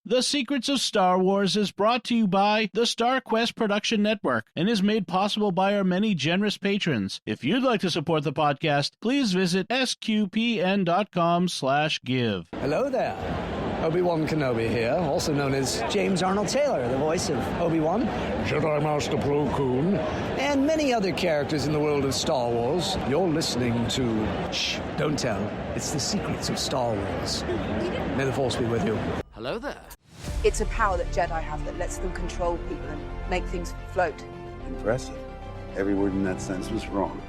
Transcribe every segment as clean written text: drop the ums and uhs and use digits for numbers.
The Secrets of Star Wars is brought to you by the Star Quest Production Network and is made possible by our many generous patrons. If you'd like to support the podcast, please visit sqpn.com/give. Hello there. Obi-Wan Kenobi here, also known as James Arnold Taylor, the voice of Obi-Wan, Jedi Master Plo Koon, and many other characters in the world of Star Wars. You're listening to... Shh, don't tell. It's The Secrets of Star Wars. May the Force be with you. Hello there. It's a power that Jedi have that lets them control people and make things float. Impressive. Every word in that sentence was wrong.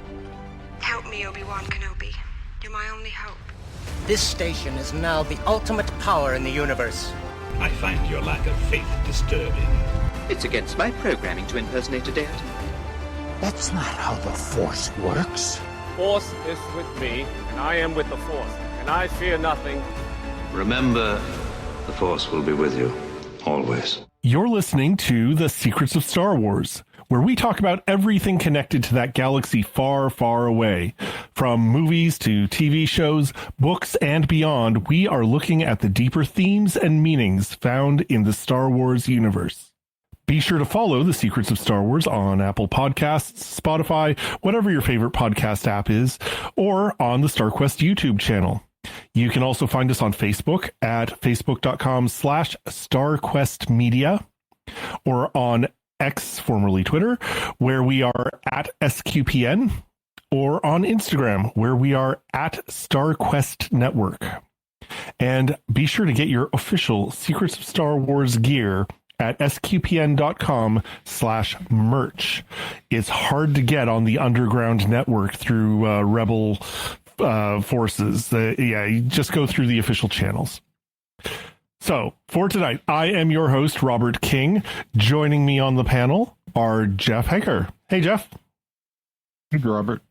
Help me, Obi-Wan Kenobi. You're my only hope. This station is now the ultimate power in the universe. I find your lack of faith disturbing. It's against my programming to impersonate a deity. That's not how the Force works. Force is with me, and I am with the Force, and I fear nothing. Remember, the Force will be with you, always. You're listening to The Secrets of Star Wars, where we talk about everything connected to that galaxy far, far away. From movies to TV shows, books, and beyond, we are looking at the deeper themes and meanings found in the Star Wars universe. Be sure to follow The Secrets of Star Wars on Apple Podcasts, Spotify, whatever your favorite podcast app is, or on the StarQuest YouTube channel. You can also find us on Facebook at facebook.com/StarQuestMedia, or on X, formerly Twitter, where we are at SQPN, or on Instagram, where we are at StarQuest Network. And be sure to get your official Secrets of Star Wars gear at sqpn.com/merch. It's hard to get on the underground network through Rebel forces. You just go through the official channels. So for tonight, I am your host, Robert King. Joining me on the panel are Jeff Haecker. Hey, Jeff. Hey, Robert.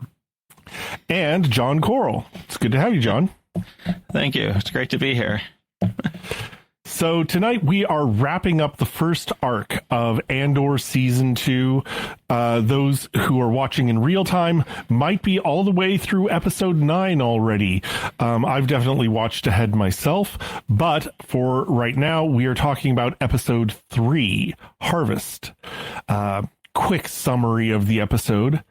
And Jon Koral. It's good to have you, John. Thank you. It's great to be here. So tonight we are wrapping up the first arc of Andor Season 2. Those who are watching in real time might be all the way through Episode 9 already. I've definitely watched ahead myself, but for right now, we are talking about Episode 3, Harvest. Quick summary of the episode.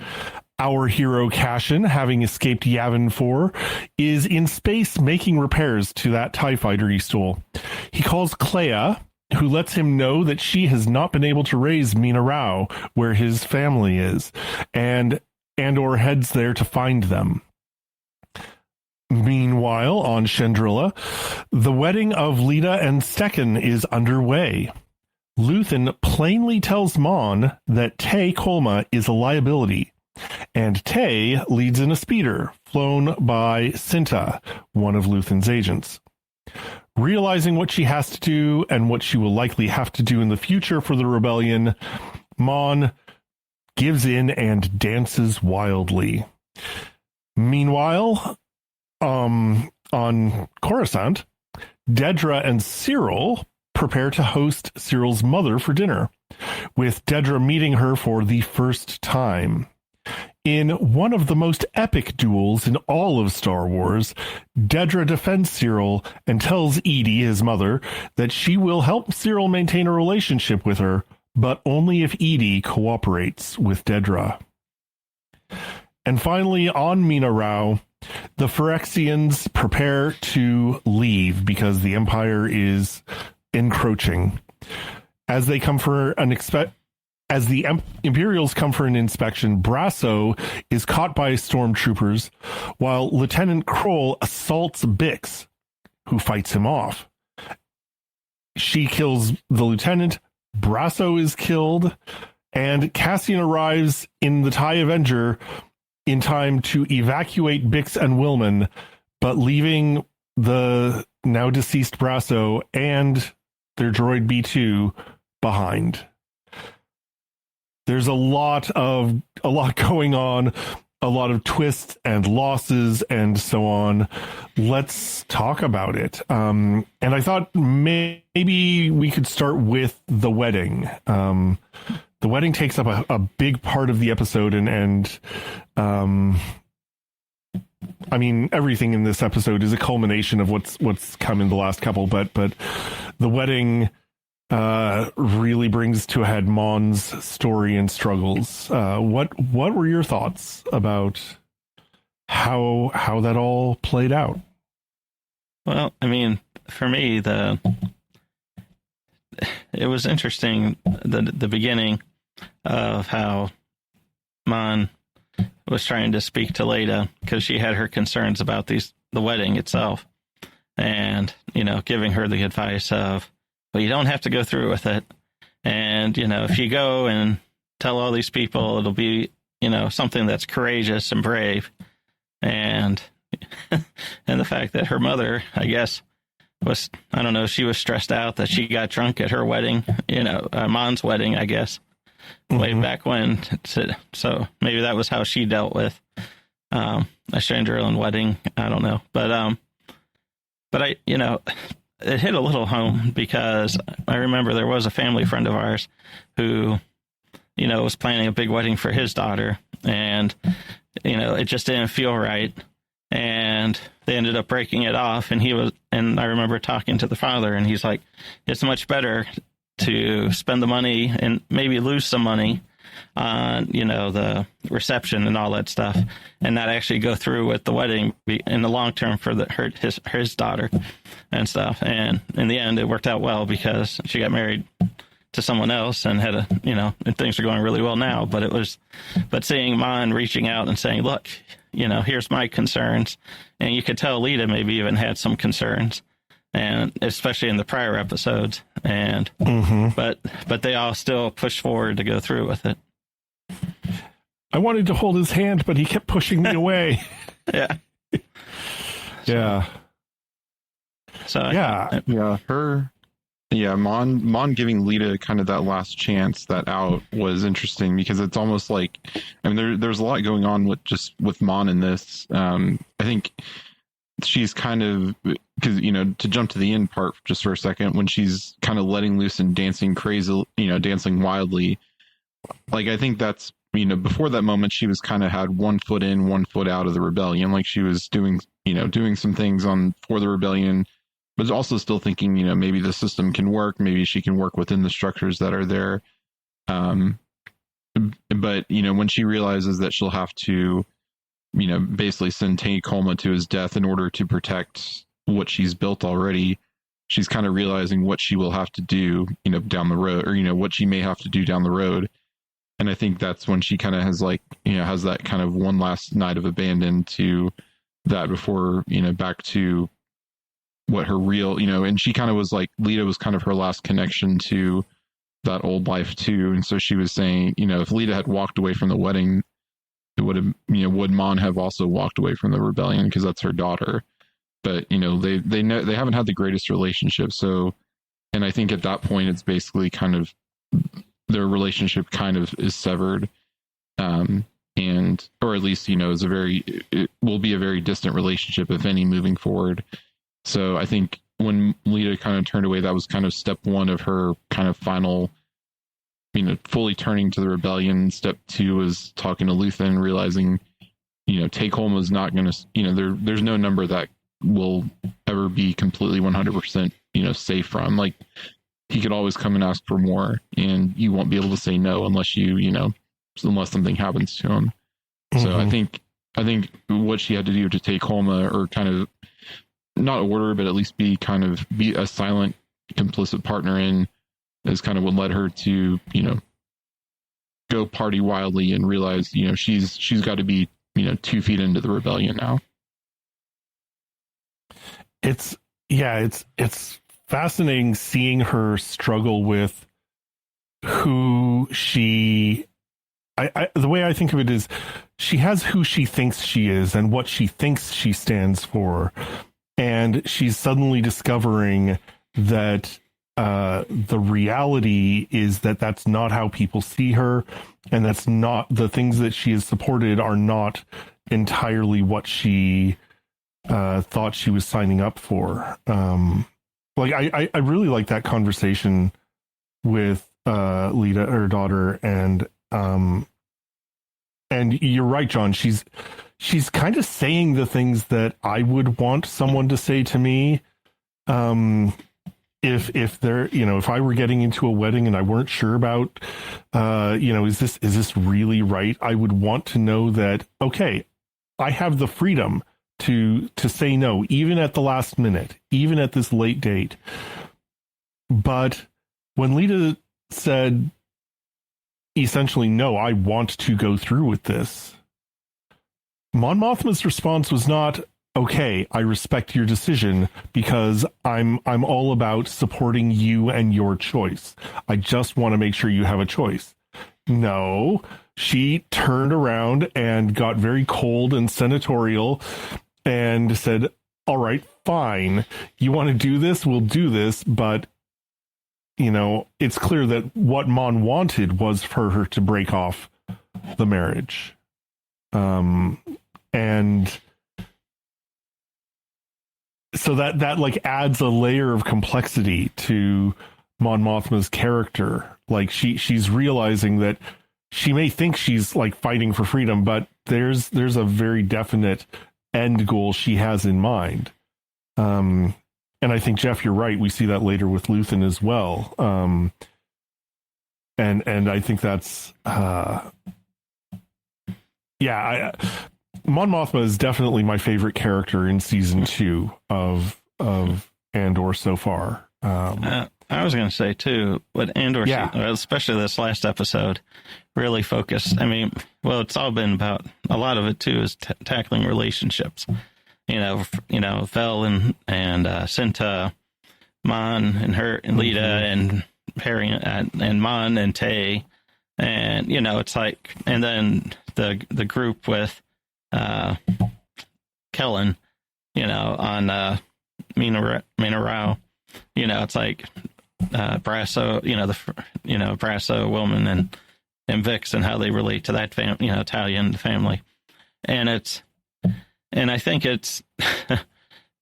Our hero Cassian, having escaped Yavin 4, is in space making repairs to that TIE fighter he stole. He calls Clea, who lets him know that she has not been able to raise Mina Rao, where his family is, and Andor heads there to find them. Meanwhile, on Chandrilla, the wedding of Lita and Stekken is underway. Luthen plainly tells Mon that Tay Kolma is a liability, and Tay leads in a speeder flown by Cinta, one of Luthen's agents. Realizing what she has to do and what she will likely have to do in the future for the rebellion, Mon gives in and dances wildly. Meanwhile, on Coruscant, Dedra and Cyril prepare to host Cyril's mother for dinner, with Dedra meeting her for the first time. In one of the most epic duels in all of Star Wars, Dedra defends Cyril and tells Edie, his mother, that she will help Cyril maintain a relationship with her, but only if Edie cooperates with Dedra. And finally, on Mina Rao, the Ferrixians prepare to leave because the Empire is encroaching. As they come for As the Imperials come for an inspection, Brasso is caught by stormtroopers, while Lieutenant Kroll assaults Bix, who fights him off. She kills the lieutenant, Brasso is killed, and Cassian arrives in the TIE Avenger in time to evacuate Bix and Willman, but leaving the now deceased Brasso and their droid B2 behind. There's a lot going on, a lot of twists and losses and so on. Let's talk about it. And I thought maybe we could start with the wedding. The wedding takes up a big part of the episode, and I mean, everything in this episode is a culmination of what's come in the last couple, but the wedding really brings to a head Mon's story and struggles. What were your thoughts about how that all played out? Well, I mean, for me, it was interesting, the beginning of how Mon was trying to speak to Leda because she had her concerns about the wedding itself, and giving her the advice of, well, you don't have to go through with it, and if you go and tell all these people, it'll be something that's courageous and brave, and and the fact that her mother, I guess, was, I don't know, she was stressed out that she got drunk at her wedding, Mon's wedding, I guess, way back when. So maybe that was how she dealt with a Chandrilla wedding. I don't know. But I, it hit a little home because I remember there was a family friend of ours who, was planning a big wedding for his daughter, and, it just didn't feel right. And they ended up breaking it off, and I remember talking to the father, and he's like, it's much better to spend the money and maybe lose some money on, the reception and all that stuff, and not actually go through with the wedding in the long term for his daughter and stuff. And in the end, it worked out well because she got married to someone else and had and things are going really well now. But seeing Mon reaching out and saying, look, here's my concerns. And you could tell Leda maybe even had some concerns, and especially in the prior episodes. And, but they all still pushed forward to go through with it. I wanted to hold his hand, but he kept pushing me away. Yeah. Yeah. So Mon giving Leda kind of that last chance, that out, was interesting because it's almost like, I mean, there's a lot going on with Mon in this. I think she's kind of, because, to jump to the end part just for a second, when she's kind of letting loose and dancing crazy, dancing wildly, like, I think that's, before that moment, she was kind of had 1 foot in, 1 foot out of the rebellion. Like, she was doing some things for the rebellion, but also still thinking, maybe the system can work. Maybe she can work within the structures that are there. But, when she realizes that she'll have to, basically send Tay Kolma to his death in order to protect what she's built already, she's kind of realizing what she will have to do, down the road, or, what she may have to do down the road. And I think that's when she kind of has has that kind of one last night of abandon to that before, back to what her real, and she kind of was like, Leda was kind of her last connection to that old life too. And so she was saying, if Leda had walked away from the wedding, it would have, would Mon have also walked away from the rebellion because that's her daughter. But, they know they haven't had the greatest relationship. So, and I think at that point, it's basically kind of, their relationship kind of is severed. And, or at least, it will be a very distant relationship, if any, moving forward. So I think when Leda kind of turned away, that was kind of step one of her kind of final, fully turning to the rebellion. Step two was talking to Luthen, realizing, Tay Kolma is not going to, there's no number that will ever be completely 100%, safe from. Like, he could always come and ask for more, and you won't be able to say no unless unless something happens to him. So I think what she had to do to Tay Kolma, or kind of not order, but at least be a silent, complicit partner in, is kind of what led her to, go party wildly and realize, she's got to be, 2 feet into the rebellion now. It's fascinating seeing her struggle with who she, the way I think of it is, she has who she thinks she is and what she thinks she stands for. And she's suddenly discovering that the reality is that that's not how people see her, and that's not, the things that she has supported are not entirely what she thought she was signing up for. I really like that conversation with Leda, her daughter, and you're right, John. She's she's kind of saying the things that I would want someone to say to me. If they're, if I were getting into a wedding and I weren't sure about, is this really right? I would want to know that, okay, I have the freedom to say no, even at the last minute, even at this late date. But when Lita said, essentially, no, I want to go through with this, Mon Mothma's response was not, okay, I respect your decision because I'm all about supporting you and your choice. I just want to make sure you have a choice. No, she turned around and got very cold and senatorial and said, all right, fine. You want to do this? We'll do this. But, it's clear that what Mon wanted was for her to break off the marriage. And so that like adds a layer of complexity to Mon Mothma's character. Like she's realizing that she may think she's like fighting for freedom, but there's a very definite end goal she has in mind. And I think, Jeff, you're right. We see that later with Luthen as well. And I think that's Mon Mothma is definitely my favorite character in season 2 of Andor so far. I was going to say too, what Andor, especially this last episode, really focused. I mean, well, it's all been about, a lot of it too is tackling relationships. Vel and Cinta, Mon and her and Lita and Perry and Mon and Tay, and it's like, and then the group with Kellen, on Minarao, it's like Brasso, Brasso, Wilman, and Vix, and how they relate to that Italian family, and I think it's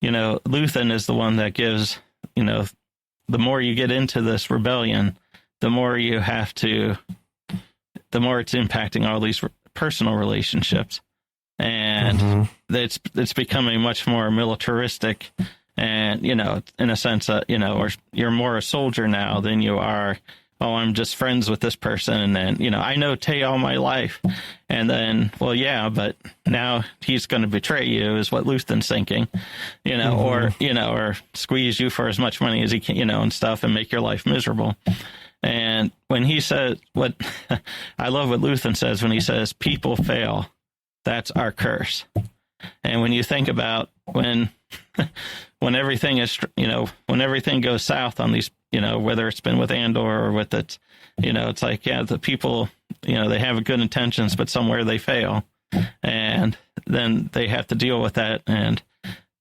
Luthen is the one that gives, the more you get into this rebellion, the more you have to, the more it's impacting all these personal relationships. And it's becoming much more militaristic, and in a sense, or you're more a soldier now than you are, oh, I'm just friends with this person, and then I know Tay all my life, and then, well, yeah, but now he's going to betray you, is what Luthen's thinking, or squeeze you for as much money as he can, and stuff, and make your life miserable. And when he says, what I love what Luthen says when he says, people fail. That's our curse. And when you think about when everything is, when everything goes south on these, whether it's been with Andor or with it, it's like, the people, they have good intentions, but somewhere they fail, and then they have to deal with that. And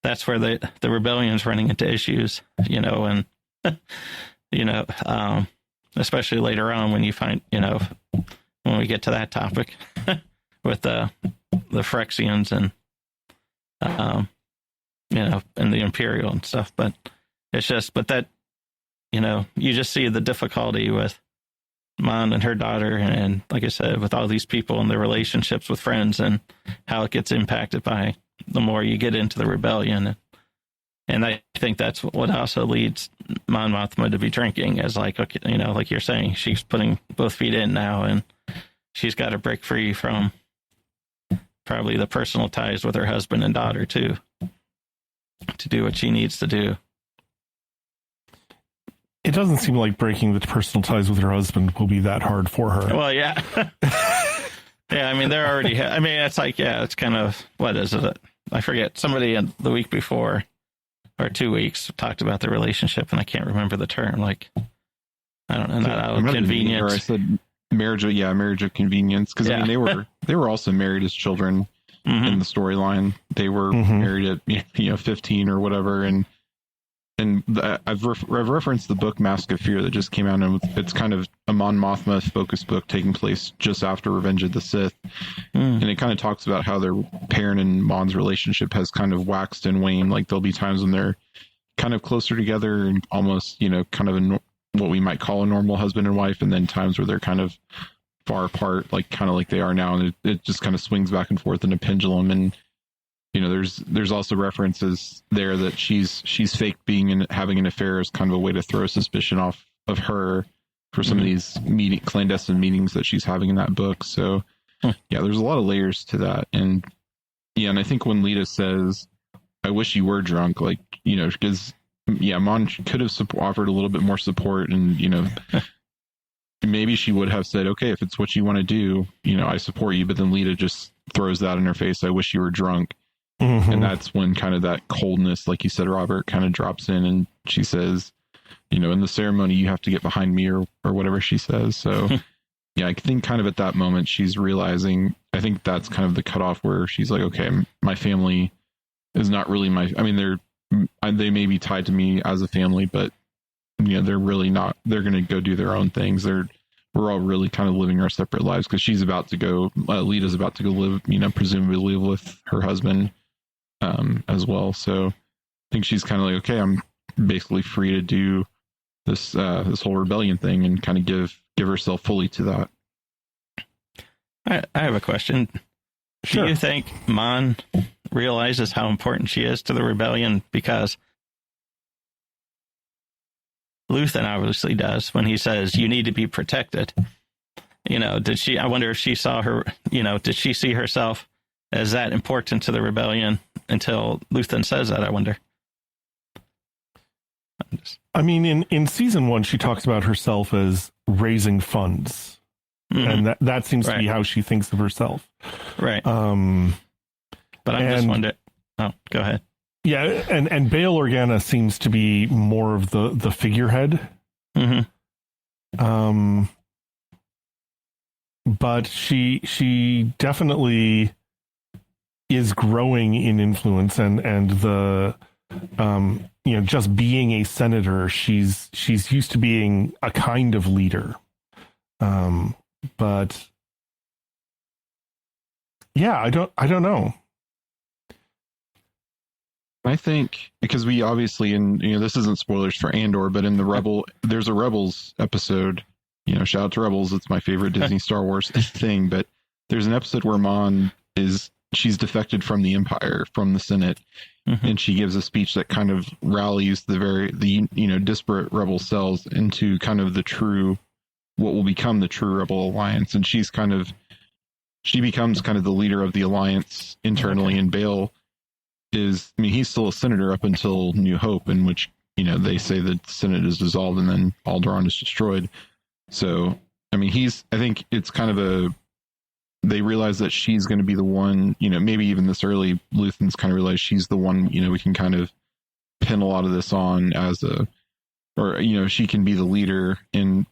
that's where the rebellion's running into issues, and, especially later on when you find, when we get to that topic with the Ferrixians and, and the Imperial and stuff. But it's just, that, you just see the difficulty with Mon and her daughter, and like I said, with all these people and their relationships with friends, and how it gets impacted by the more you get into the rebellion. And I think that's what also leads Mon Mothma to be drinking, as like, okay, like you're saying, she's putting both feet in now, and she's got to break free from probably the personal ties with her husband and daughter too, to do what she needs to do. It doesn't seem like breaking the personal ties with her husband will be that hard for her. Well, yeah. Yeah, I mean, they're already, it's like, it's kind of, what is it? I forget. Somebody the week before, or 2 weeks, talked about the relationship, and I can't remember the term. Like, I don't know, not out of convenience. I said marriage of convenience, because I mean, they were also married as children in the storyline. They were married at 15 or whatever, and I've referenced the book Mask of Fear that just came out, and it's kind of a Mon Mothma focused book taking place just after Revenge of the Sith, and it kind of talks about how their Perrin and Mon's relationship has kind of waxed and waned. Like, there'll be times when they're kind of closer together and almost, kind of what we might call a normal husband and wife, and then times where they're kind of far apart, like kind of like they are now, and it just kind of swings back and forth in a pendulum. And there's also references there that she's faked being and having an affair as kind of a way to throw suspicion off of her for some of these clandestine meetings that she's having in that book. So yeah, there's a lot of layers to that. And I think when Lita says, "I wish you were drunk," like, because Mon could have offered a little bit more support, and maybe she would have said, "Okay, if it's what you want to do, I support you." But then Lita just throws that in her face, "I wish you were drunk." And that's when kind of that coldness, like you said, Robert, kind of drops in, and she says, "In the ceremony, you have to get behind me," or whatever she says. So yeah, I think kind of at that moment she's realizing, I think that's kind of the cutoff where she's like, okay, my family is not really they may be tied to me as a family, but they're really not. They're going to go do their own things. We're all really kind of living our separate lives, because she's about to go, Lita's about to go live, presumably live with her husband as well. So I think she's kind of like, okay, I'm basically free to do this whole rebellion thing, and kind of give herself fully to that. I have a question. Sure. Do you think Mon realizes how important she is to the rebellion? Because Luthen obviously does, when he says you need to be protected. I wonder if she saw her, did she see herself as that important to the rebellion until Luthen says that, I wonder. I mean, in season 1, she talks about herself as raising funds. And that seems to be how she thinks of herself. Right. But I'm just wondering. Oh, go ahead. Yeah, and Bail Organa seems to be more of the figurehead. But she definitely is growing in influence, and the just being a senator, she's used to being a kind of leader. But yeah, I don't know. I think, because we obviously, this isn't spoilers for Andor, but in there's a Rebels episode, shout out to Rebels. It's my favorite Disney Star Wars thing, but there's an episode where Mon she's defected from the Empire, from the Senate, and she gives a speech that kind of rallies the disparate Rebel cells into kind of what will become the true Rebel Alliance. And she becomes kind of the leader of the Alliance internally, and Bail he's still a senator up until New Hope, in which, they say the Senate is dissolved and then Alderaan is destroyed. So, I think it's kind of they realize that she's going to be the one, maybe even this early, Luthen's kind of realized she's the one, we can kind of pin a lot of this on she can be the leader, and,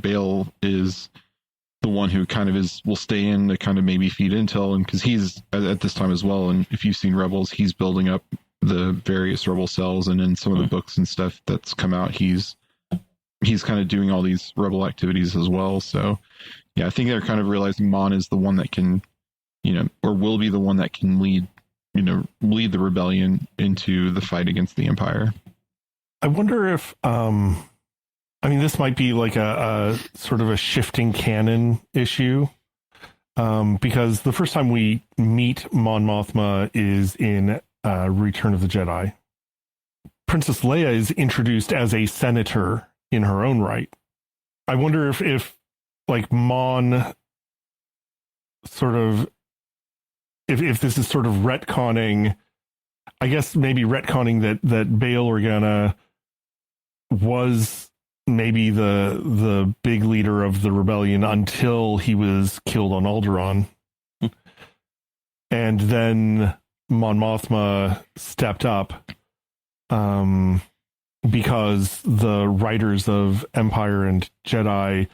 Bail is the one who kind of will stay in to kind of maybe feed intel, and because he's at this time as well, and if you've seen Rebels, he's building up the various Rebel cells, and in some of the books and stuff that's come out, he's kind of doing all these Rebel activities as well. So yeah, I think they're kind of realizing Mon is the one that can, or will be the one that can lead the rebellion into the fight against the Empire. I wonder if this might be like a sort of a shifting canon issue, because the first time we meet Mon Mothma is in Return of the Jedi. Princess Leia is introduced as a senator in her own right. I wonder if like Mon sort of, if this is sort of retconning, I guess maybe retconning that Bail Organa was maybe the big leader of the rebellion until he was killed on Alderaan. And then Mon Mothma stepped up because the writers of Empire and Jedi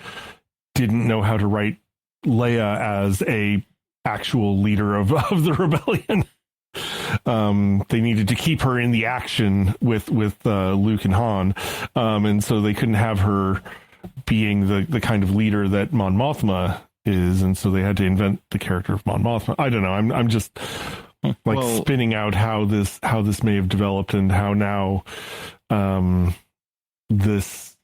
didn't know how to write Leia as a actual leader of the rebellion. They needed to keep her in the action with Luke and Han, and so they couldn't have her being the kind of leader that Mon Mothma is, and so they had to invent the character of Mon Mothma. I don't know. I'm just spinning out how this may have developed, and how now this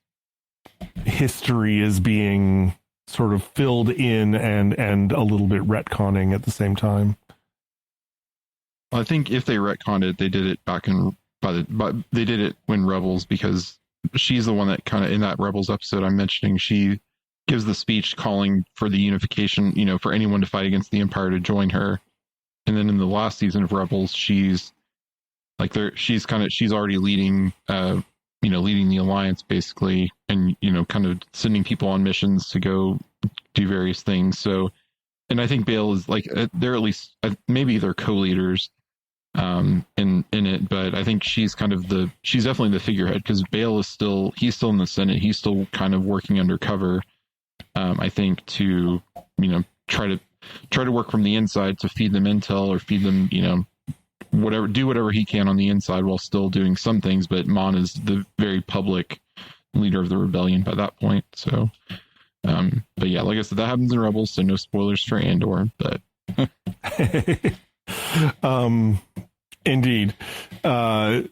history is being sort of filled in and a little bit retconning at the same time. I think if they retconned it, they did it they did it when Rebels, because she's the one that kind of, in that Rebels episode I'm mentioning, she gives the speech calling for the unification, for anyone to fight against the Empire to join her. And then in the last season of Rebels, she's already leading, leading the Alliance basically, and, kind of sending people on missions to go do various things. So, and I think Bail is they're at least, maybe they're co-leaders in it, but I think she's she's definitely the figurehead, because Bail he's still in the Senate. He's still kind of working undercover, I think, to, try to work from the inside to feed them intel, or feed them, do whatever he can on the inside while still doing some things. But Mon is the very public leader of the rebellion by that point. So, but yeah, like I said, that happens in Rebels, so no spoilers for Andor, but indeed. Yeah,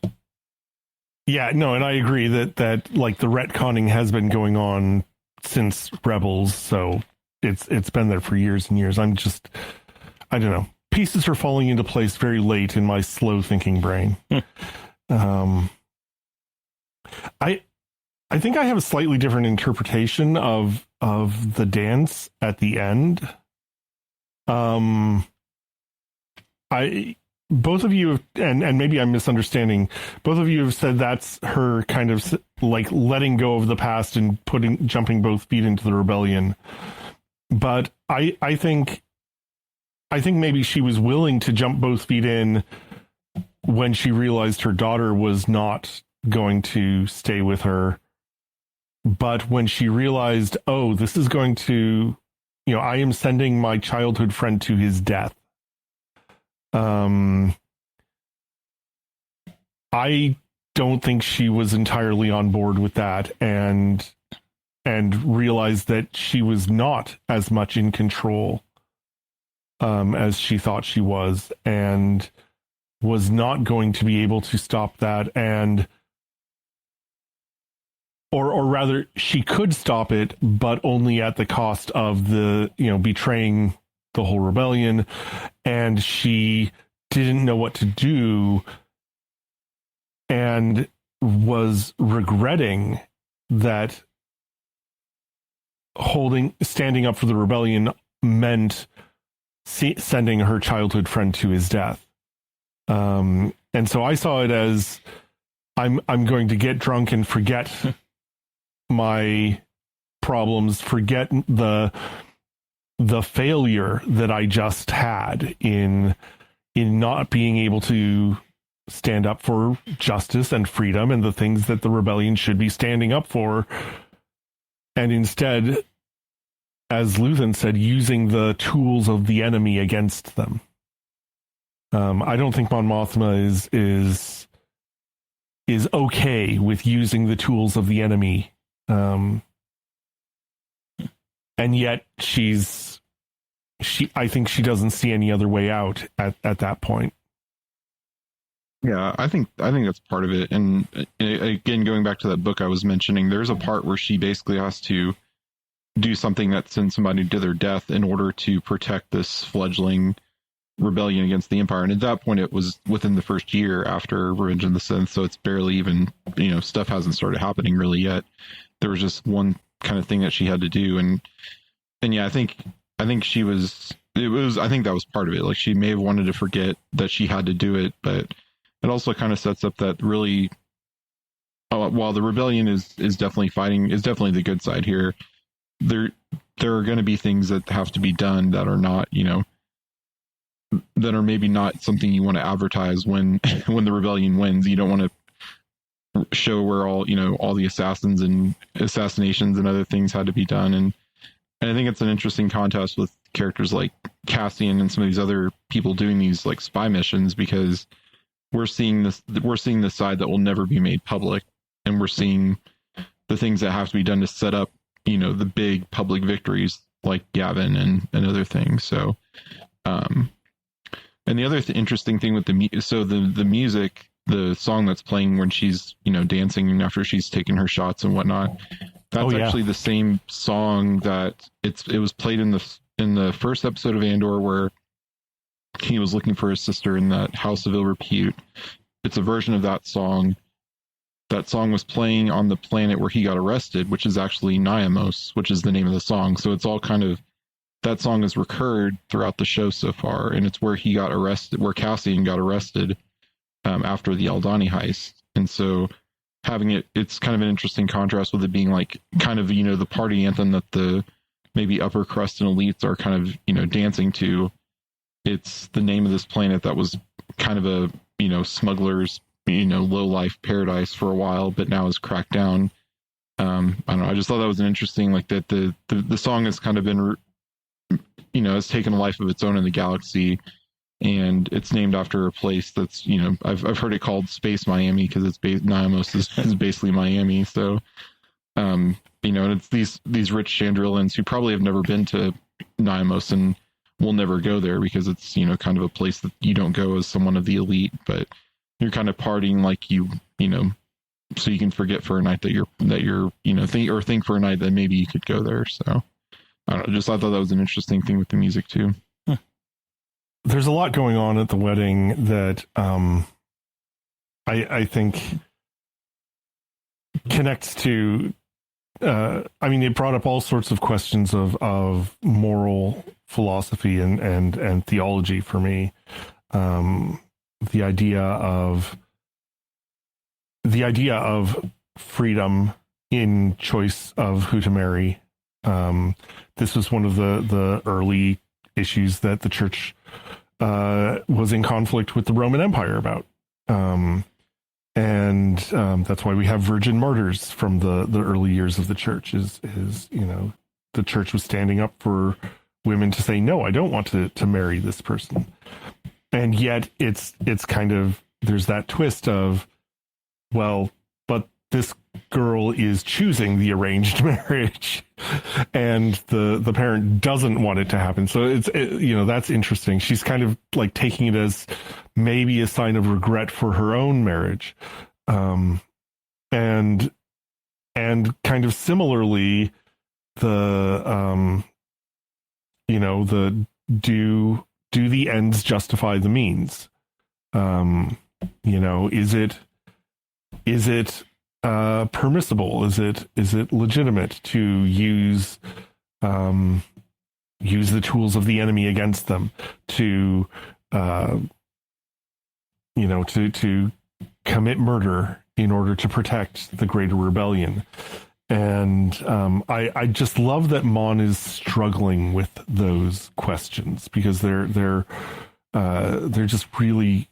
no, and I agree that like the retconning has been going on since Rebels, so it's been there for years and years. I don't know. Pieces are falling into place very late in my slow thinking brain. I think I have a slightly different interpretation of the dance at the end. Both of you have, and maybe I'm misunderstanding, both of you have said that's her kind of like letting go of the past and jumping both feet into the rebellion. But I think maybe she was willing to jump both feet in when she realized her daughter was not going to stay with her. But when she realized, oh, this is going to, I am sending my childhood friend to his death. I don't think she was entirely on board with that, and realized that she was not as much in control as she thought she was, and was not going to be able to stop that, or rather she could stop it, but only at the cost of betraying the whole rebellion, and she didn't know what to do and was regretting that standing up for the rebellion meant sending her childhood friend to his death. And so I saw it as I'm going to get drunk and forget my problems, forget the failure that I just had in not being able to stand up for justice and freedom and the things that the rebellion should be standing up for. And instead, as Luthen said, using the tools of the enemy against them. I don't think Mon Mothma is okay with using the tools of the enemy. And yet I think she doesn't see any other way out at that point. Yeah, I think that's part of it. And again, going back to that book I was mentioning, there's a part where she basically has to do something that sends somebody to their death in order to protect this fledgling rebellion against the Empire. And at that point, it was within the first year after Revenge of the Sith, so it's barely even, stuff hasn't started happening really yet. There was just one kind of thing that she had to do, and yeah, I think I think that was part of it. Like, she may have wanted to forget that she had to do it, but it also kind of sets up that really, while the rebellion is definitely the good side here, there are going to be things that have to be done that are not, that are maybe not something you want to advertise when the rebellion wins. You don't want to show where all the assassins and assassinations and other things had to be done. And I think it's an interesting contrast with characters like Cassian and some of these other people doing these like spy missions, because we're seeing the side that will never be made public, and we're seeing the things that have to be done to set up, the big public victories like Yavin and other things. So, and the other interesting thing with the music, the song that's playing when she's, dancing after she's taken her shots and whatnot, That's actually the same song that it was played in the first episode of Andor, where he was looking for his sister in that House of Ill Repute. It's a version of that song. That song was playing on the planet where he got arrested, which is actually Niamos, which is the name of the song. So it's all kind of, that song has recurred throughout the show so far, and it's where he got arrested, where Cassian got arrested after the Aldhani heist. And so having it's kind of an interesting contrast with it being like kind of, the party anthem that the maybe upper crust and elites are kind of, dancing to. It's the name of this planet that was kind of a, smuggler's, low life paradise for a while, but now is cracked down. I don't know. I just thought that was an interesting, like that the song has kind of been, has taken a life of its own in the galaxy, and it's named after a place that's, I've heard it called Space Miami because it's Niamos is basically Miami. So, and it's these rich Chandrillans who probably have never been to Niamos and will never go there because it's, kind of a place that you don't go as someone of the elite, but you're kind of partying like so you can forget for a night that you're think for a night that maybe you could go there. So I don't know, I thought that was an interesting thing with the music too. There's a lot going on at the wedding that I think connects to it brought up all sorts of questions of moral philosophy and theology for me. The idea of freedom in choice of who to marry. This was one of the early issues that the church was in conflict with the Roman Empire about. And that's why we have virgin martyrs from the early years of the church is the church was standing up for women to say, no, I don't want to marry this person. And yet it's kind of, there's that twist of, well, but this girl is choosing the arranged marriage and the parent doesn't want it to happen. So that's interesting. She's kind of like taking it as maybe a sign of regret for her own marriage. And kind of similarly, the do the ends justify the means? Is it permissible? Is it legitimate to use the tools of the enemy against them to commit murder in order to protect the greater rebellion? And I just love that Mon is struggling with those questions because they're just really,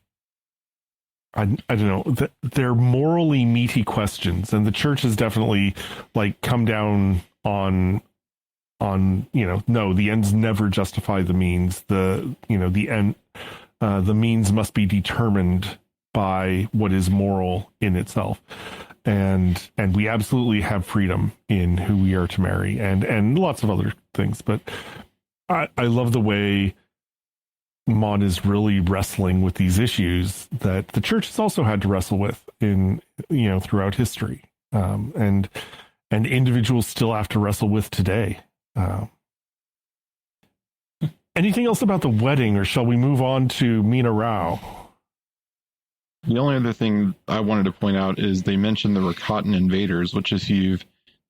I don't know, they're morally meaty questions, and the church has definitely like come down on no, the ends never justify the means. The end, the means must be determined by what is moral in itself. And we absolutely have freedom in who we are to marry and lots of other things. But I love the way Mon is really wrestling with these issues that the church has also had to wrestle with throughout history. And individuals still have to wrestle with today. Anything else about the wedding, or shall we move on to Mina Rao? The only other thing I wanted to point out is they mentioned the Rakatan invaders, which if you've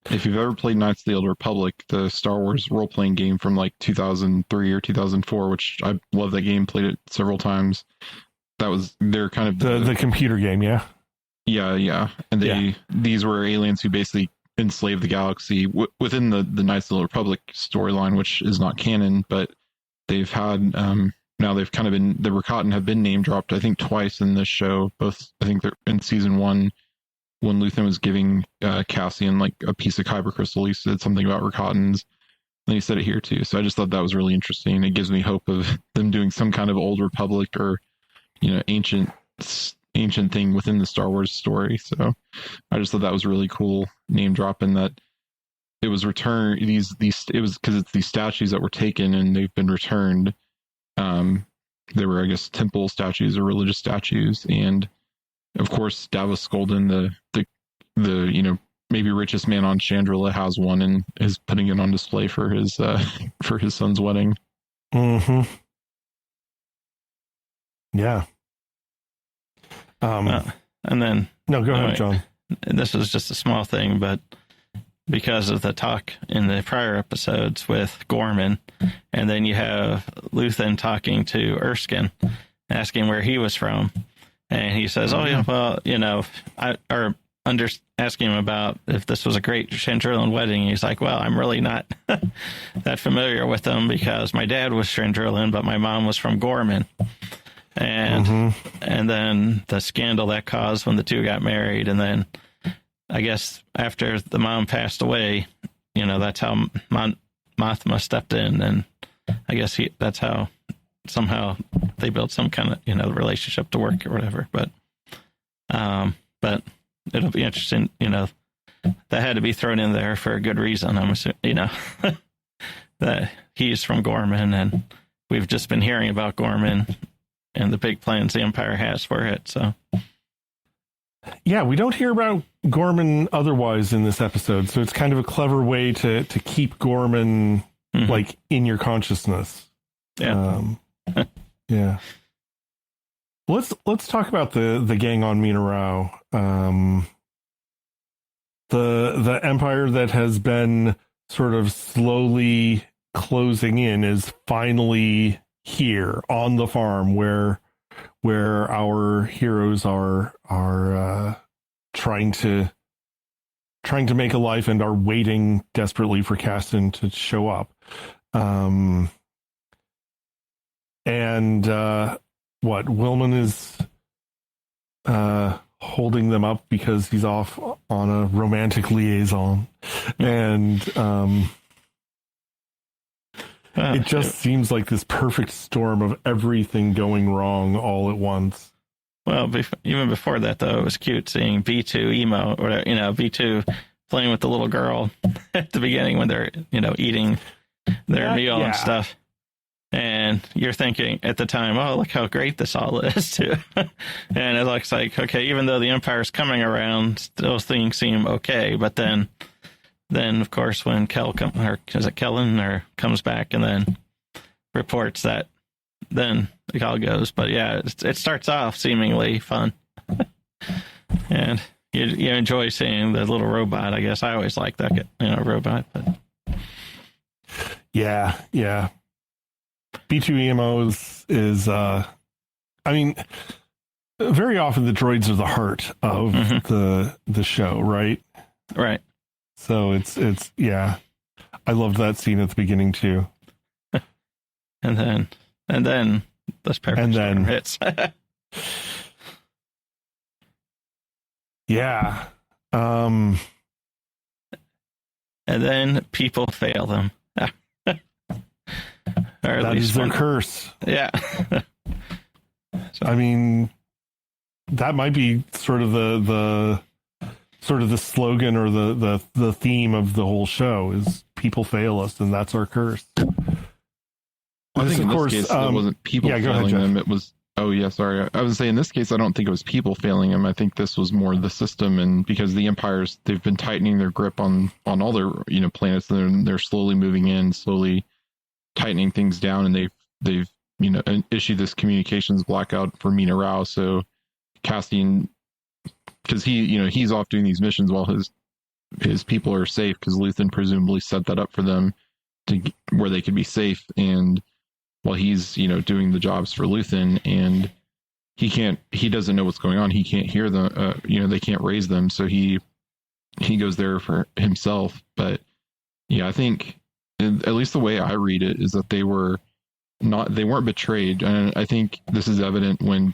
ever played Knights of the Old Republic, the Star Wars role-playing game from like 2003 or 2004, which I love that game, played it several times. They're kind of the computer game, yeah. Yeah. And these were aliens who basically enslaved the galaxy within the Knights of the Old Republic storyline, which is not canon, but they've had now they've kind of been, the Rakatan have been name dropped, I think, twice in this show. Both, I think they're in season 1 when Luthen was giving Cassian like a piece of kyber crystal. He said something about Rakatans, and he said it here too. So I just thought that was really interesting. It gives me hope of them doing some kind of Old Republic or ancient thing within the Star Wars story. So I just thought that was really cool name dropping that it was returned. It was because it's these statues that were taken and they've been returned. There were, I guess, temple statues or religious statues, and of course Davos Golden, the maybe richest man on Chandrilla has one and is putting it on display for his son's wedding. Mm-hmm. Yeah. And then no, go ahead, John. This was just a small thing, but because of the talk in the prior episodes with Gorman, and then you have Luthen talking to Erskine, asking where he was from, and he says, "Oh yeah, well, asking him about if this was a great Chandrillan wedding." He's like, "Well, I'm really not that familiar with them because my dad was Chandrillan, but my mom was from Gorman." And then the scandal that caused when the two got married, and then I guess after the mom passed away, that's how Mon Mothma stepped in, and I guess that's how somehow they built some kind of relationship to work or whatever. But it'll be interesting. That had to be thrown in there for a good reason. I'm assuming that he's from Gorman, and we've just been hearing about Gorman and the big plans the Empire has for it. So, yeah, we don't hear about Gorman otherwise in this episode, so it's kind of a clever way to keep Gorman like in your consciousness. Yeah, yeah. Let's talk about the gang on Mina Rao. The Empire that has been sort of slowly closing in is finally here on the farm where our heroes are trying to make a life and are waiting desperately for Cassian to show up. Willman is holding them up because he's off on a romantic liaison, and it just seems like this perfect storm of everything going wrong all at once. Well, even before that, though, it was cute seeing B2 emo, or B2 playing with the little girl at the beginning when they're eating their meal and stuff. And you're thinking at the time, oh, look how great this all is, too. And it looks like, okay, even though the Empire's coming around, those things seem okay. But then of course, when Kellen comes back and then reports that, then it all goes. But yeah, it starts off seemingly fun. And you enjoy seeing the little robot, I guess. I always like that, robot. But yeah. B2 EMO is very often the droids are the heart of the show, right? Right. So it's yeah. I loved that scene at the beginning too. and then this perfect storm hits. Yeah. And then people fail them. That is their curse. Yeah. So. That might be sort of the slogan or the theme of the whole show is people fail us, and that's our curse. I think in this case, it wasn't people failing them. It was, sorry. I was saying in this case, I don't think it was people failing them. I think this was more the system, and because the Empires, they've been tightening their grip on all their planets, and they're slowly moving in, slowly tightening things down, and they've issued this communications blackout for Mina Rao. So Cassian, because he's off doing these missions while his people are safe, because Luthen presumably set that up for them to where they could be safe, and while he's doing the jobs for Luthen, and he doesn't know what's going on, he can't hear them, they can't raise them, so he goes there for himself. But yeah, I think at least the way I read it is that they weren't betrayed, and I think this is evident when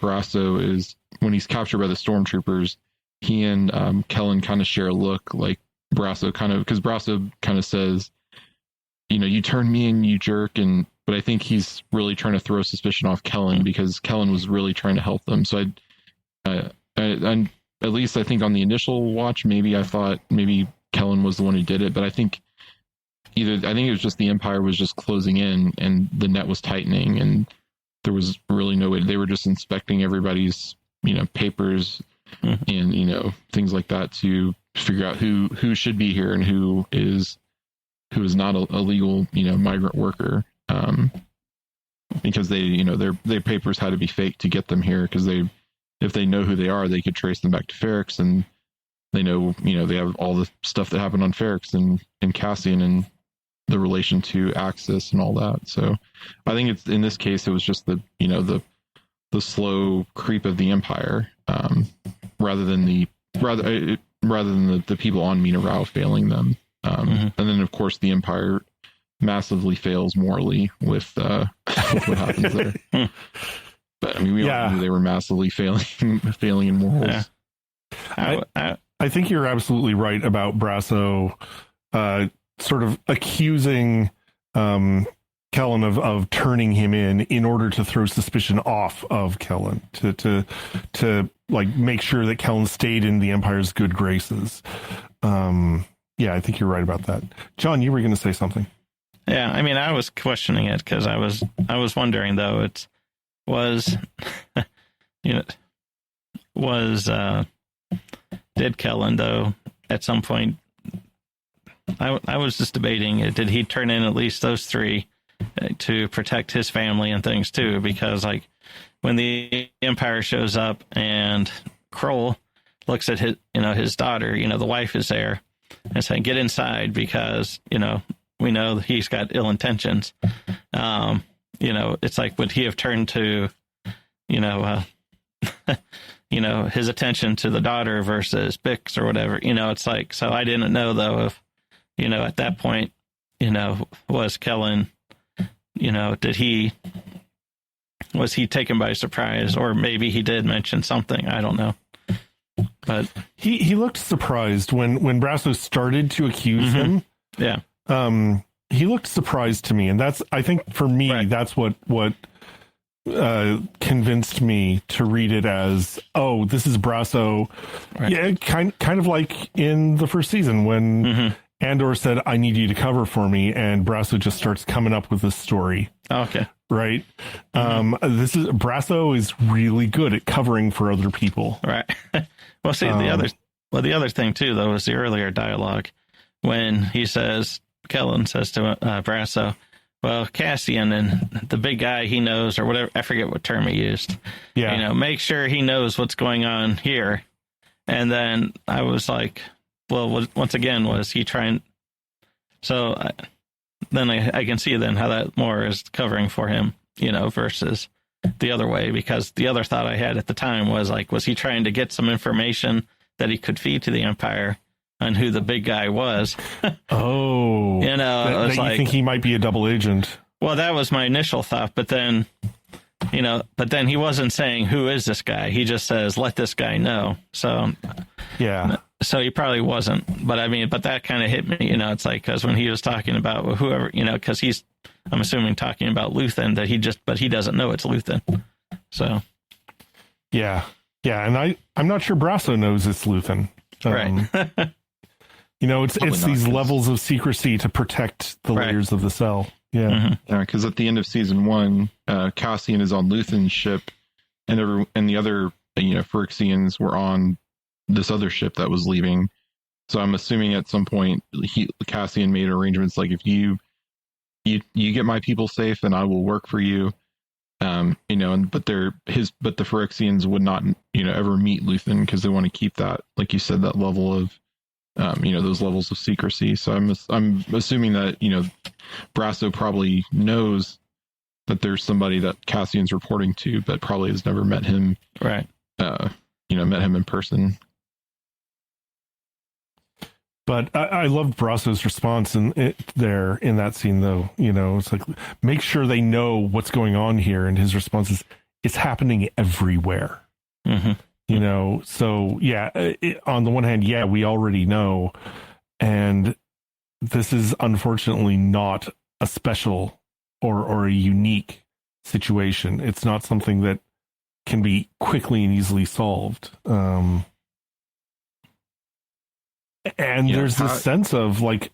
when he's captured by the stormtroopers, he and Kellen kind of share a look, like Brasso because Brasso kind of says, you turned me in, you jerk, but I think he's really trying to throw suspicion off Kellen, because Kellen was really trying to help them. So I at least I think on the initial watch, maybe I thought maybe Kellen was the one who did it, but I think it was just the Empire was just closing in and the net was tightening, and there was really no way. They were just inspecting everybody's, papers and, things like that to figure out who should be here and who is not a legal, migrant worker. Because their papers had to be faked to get them here, because if they know who they are, they could trace them back to Ferrix, and they know, they have all the stuff that happened on Ferrix and Cassian and the relation to Axis and all that. So I think it's, in this case, it was just the slow creep of the Empire, rather than the people on Mina Rao failing them. And then of course the Empire massively fails morally with what happens there. But I mean, we all knew they were massively failing in morals. Yeah. I think you're absolutely right about Brasso sort of accusing Kellen of turning him in order to throw suspicion off of Kellen, to like make sure that Kellen stayed in the Empire's good graces. Yeah, I think you're right about that. John, you were going to say something. Yeah, I mean, I was questioning it because I was wondering, though, did Kellen, though, at some point, I was just debating, did he turn in at least those three to protect his family and things too? Because like when the Empire shows up and Kroll looks at his daughter, the wife is there, and saying, "Get inside," because we know that he's got ill intentions. It's like, would he have turned to his attention to the daughter versus Bix or whatever? It's like, so I didn't know though if at that point was Kellen, was he taken by surprise, or maybe he did mention something, I don't know. But he looked surprised when Brasso started to accuse him. Yeah. He looked surprised to me, and that's, I think for me, right, that's what convinced me to read it as, oh, this is Brasso. Right. Yeah, kind of like in the first season when Andor said, "I need you to cover for me," and Brasso just starts coming up with this story. Okay. Right. Brasso is really good at covering for other people. Right. Well, see, the other thing too, though, is the earlier dialogue when Kellen says to Brasso, "Well, Cassian and the big guy, he knows," or whatever, I forget what term he used. Yeah. Make sure he knows what's going on here. And then I was like, well, once again, was he trying? So then I can see then how that more is covering for him, versus the other way, because the other thought I had at the time was like, was he trying to get some information that he could feed to the Empire on who the big guy was? Oh, that you think he might be a double agent? Well, that was my initial thought, but then, he wasn't saying, who is this guy? He just says, let this guy know. So, yeah. So he probably wasn't, but that kind of hit me, it's like, because when he was talking about whoever, because I'm assuming talking about Luthen, but he doesn't know it's Luthen. So. Yeah. Yeah. And I'm not sure Brasso knows it's Luthen. Right. It's these levels of secrecy to protect the layers of the cell. Yeah. Yeah. Because at the end of season 1, Cassian is on Luthen's ship, and the other, Ferrixians were on this other ship that was leaving. So I'm assuming at some point Cassian made arrangements like, if you get my people safe, then I will work for you. But the Ferrixians would not, ever meet Luthen, because they want to keep that, like you said, that level of, those levels of secrecy. So I'm assuming that, Brasso probably knows that there's somebody that Cassian's reporting to, but probably has never met him. Right. Met him in person. But I loved Brasso's response in that scene, though. It's like, make sure they know what's going on here. And his response is, it's happening everywhere. So yeah, on the one hand, yeah, we already know. And this is unfortunately not a special or a unique situation. It's not something that can be quickly and easily solved. And there's this sense of like,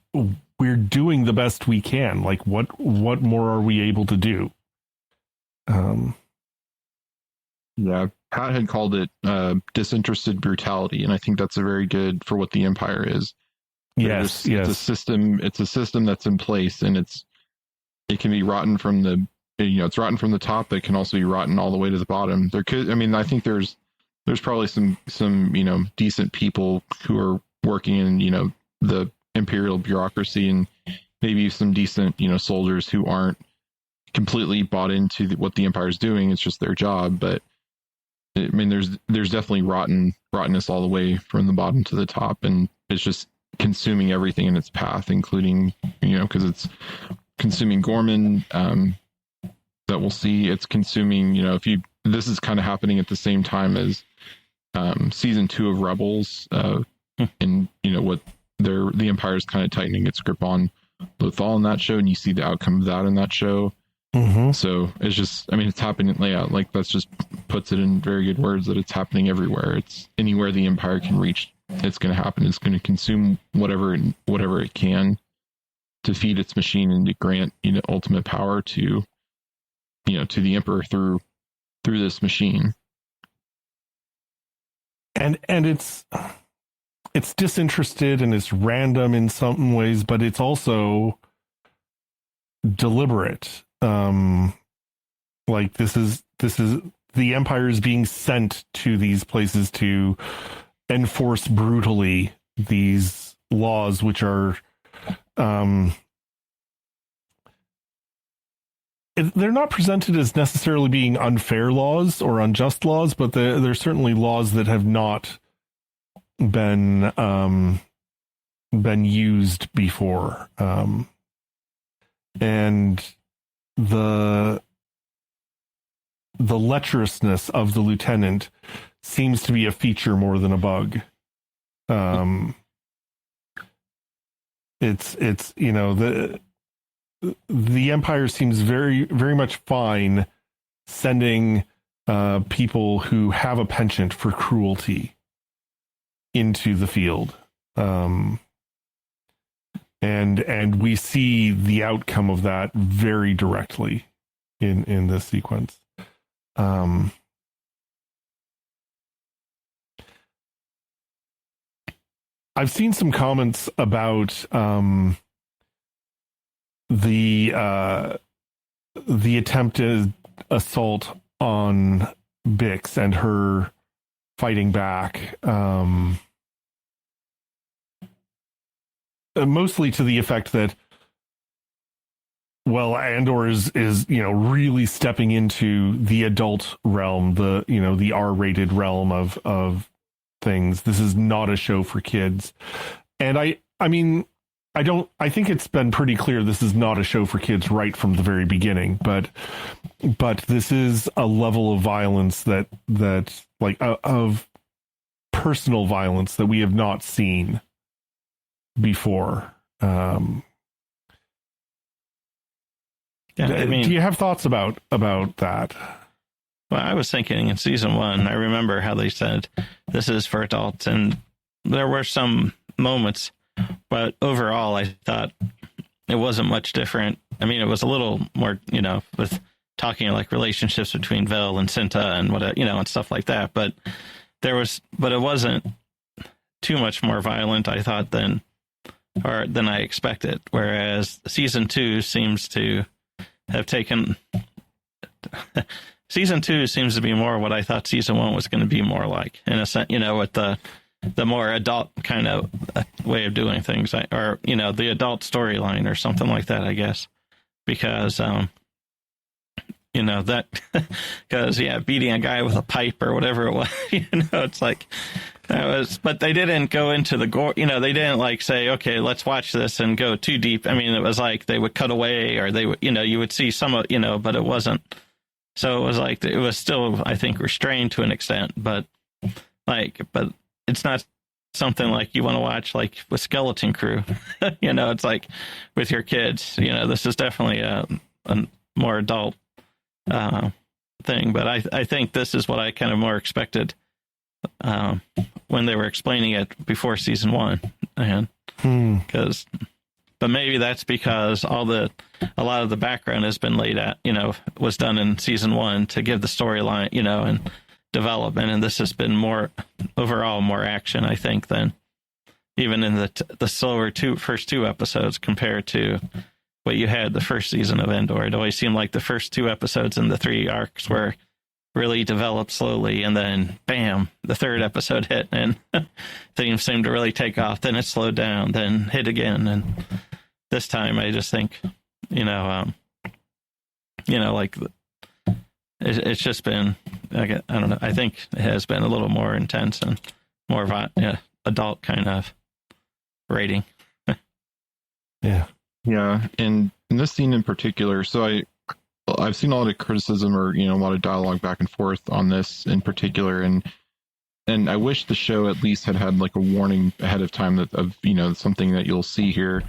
we're doing the best we can. Like, what more are we able to do? Yeah, Pat had called it disinterested brutality, and I think that's a very good for what the Empire is. Yes. It's a system. It's a system that's in place, and it can be rotten from it's rotten from the top, but it can also be rotten all the way to the bottom. I think there's probably some decent people who are working in the Imperial bureaucracy, and maybe some decent soldiers who aren't completely bought into what the Empire is doing. It's just their job, but I mean, there's definitely rottenness all the way from the bottom to the top, and it's just consuming everything in its path, including because it's consuming Gorman. That we'll see. It's consuming. This is kind of happening at the same time as season 2 of Rebels, and what the Empire is kind of tightening its grip on Lothal in that show, and you see the outcome of that in that show. Mm-hmm. So it's just, it's happening. Like that's just puts it in very good words that it's happening everywhere. It's anywhere the Empire can reach, it's going to happen. It's going to consume whatever it can to feed its machine and to grant ultimate power to the Emperor through this machine. And it's disinterested and it's random in some ways, but it's also deliberate. Like this is the Empire is being sent to these places to enforce brutally these laws, which are they're not presented as necessarily being unfair laws or unjust laws, but they're certainly laws that have not been used before. And the lecherousness of the lieutenant seems to be a feature more than a bug. It's the Empire seems very, very much fine sending people who have a penchant for cruelty into the field. And we see the outcome of that very directly in this sequence. I've seen some comments about the attempted assault on Bix and her fighting back. Mostly to the effect that, Andor is really stepping into the adult realm, the R-rated realm of things. This is not a show for kids. And I think it's been pretty clear this is not a show for kids right from the very beginning, but this is a level of violence that of personal violence that we have not seen before. Do you have thoughts about that? Well, I was thinking in season 1, I remember how they said this is for adults, and there were some moments, but overall I thought it wasn't much different. I mean, it was a little more, with talking like relationships between Vel and Cinta and what, and stuff like that, but it wasn't too much more violent, I thought, than I expected. Whereas season 2 seems to have taken season 2 seems to be more what I thought season 1 was going to be more like, in a sense, with the more adult kind of way of doing things, or the adult storyline or something like that, I guess, because that because beating a guy with a pipe or whatever it was, it's like that was, but they didn't go into the gore, they didn't like say, okay, let's watch this and go too deep. I mean, it was like they would cut away, or they would, you would see some of, but it wasn't. So it was like, it was still, I think, restrained to an extent, but it's not something like you want to watch like with Skeleton Crew, it's like with your kids, this is definitely a more adult thing. But I think this is what I kind of more expected when they were explaining it before season 1, and but maybe that's because a lot of the background has been laid out, was done in season 1 to give the storyline, and development, and this has been more action, I think, than even in the slower first two episodes compared to what you had the first season of Andor. It always seemed like the first two episodes in the 3 arcs were really developed slowly, and then bam, the third episode hit, and things seemed to really take off. Then it slowed down, then hit again, and this time I just think, it's just been, I don't know. I think it has been a little more intense and more of a adult kind of rating. Yeah. And in this scene in particular, so I've seen a lot of criticism or, a lot of dialogue back and forth on this in particular. And I wish the show at least had like a warning ahead of time of something that you'll see here.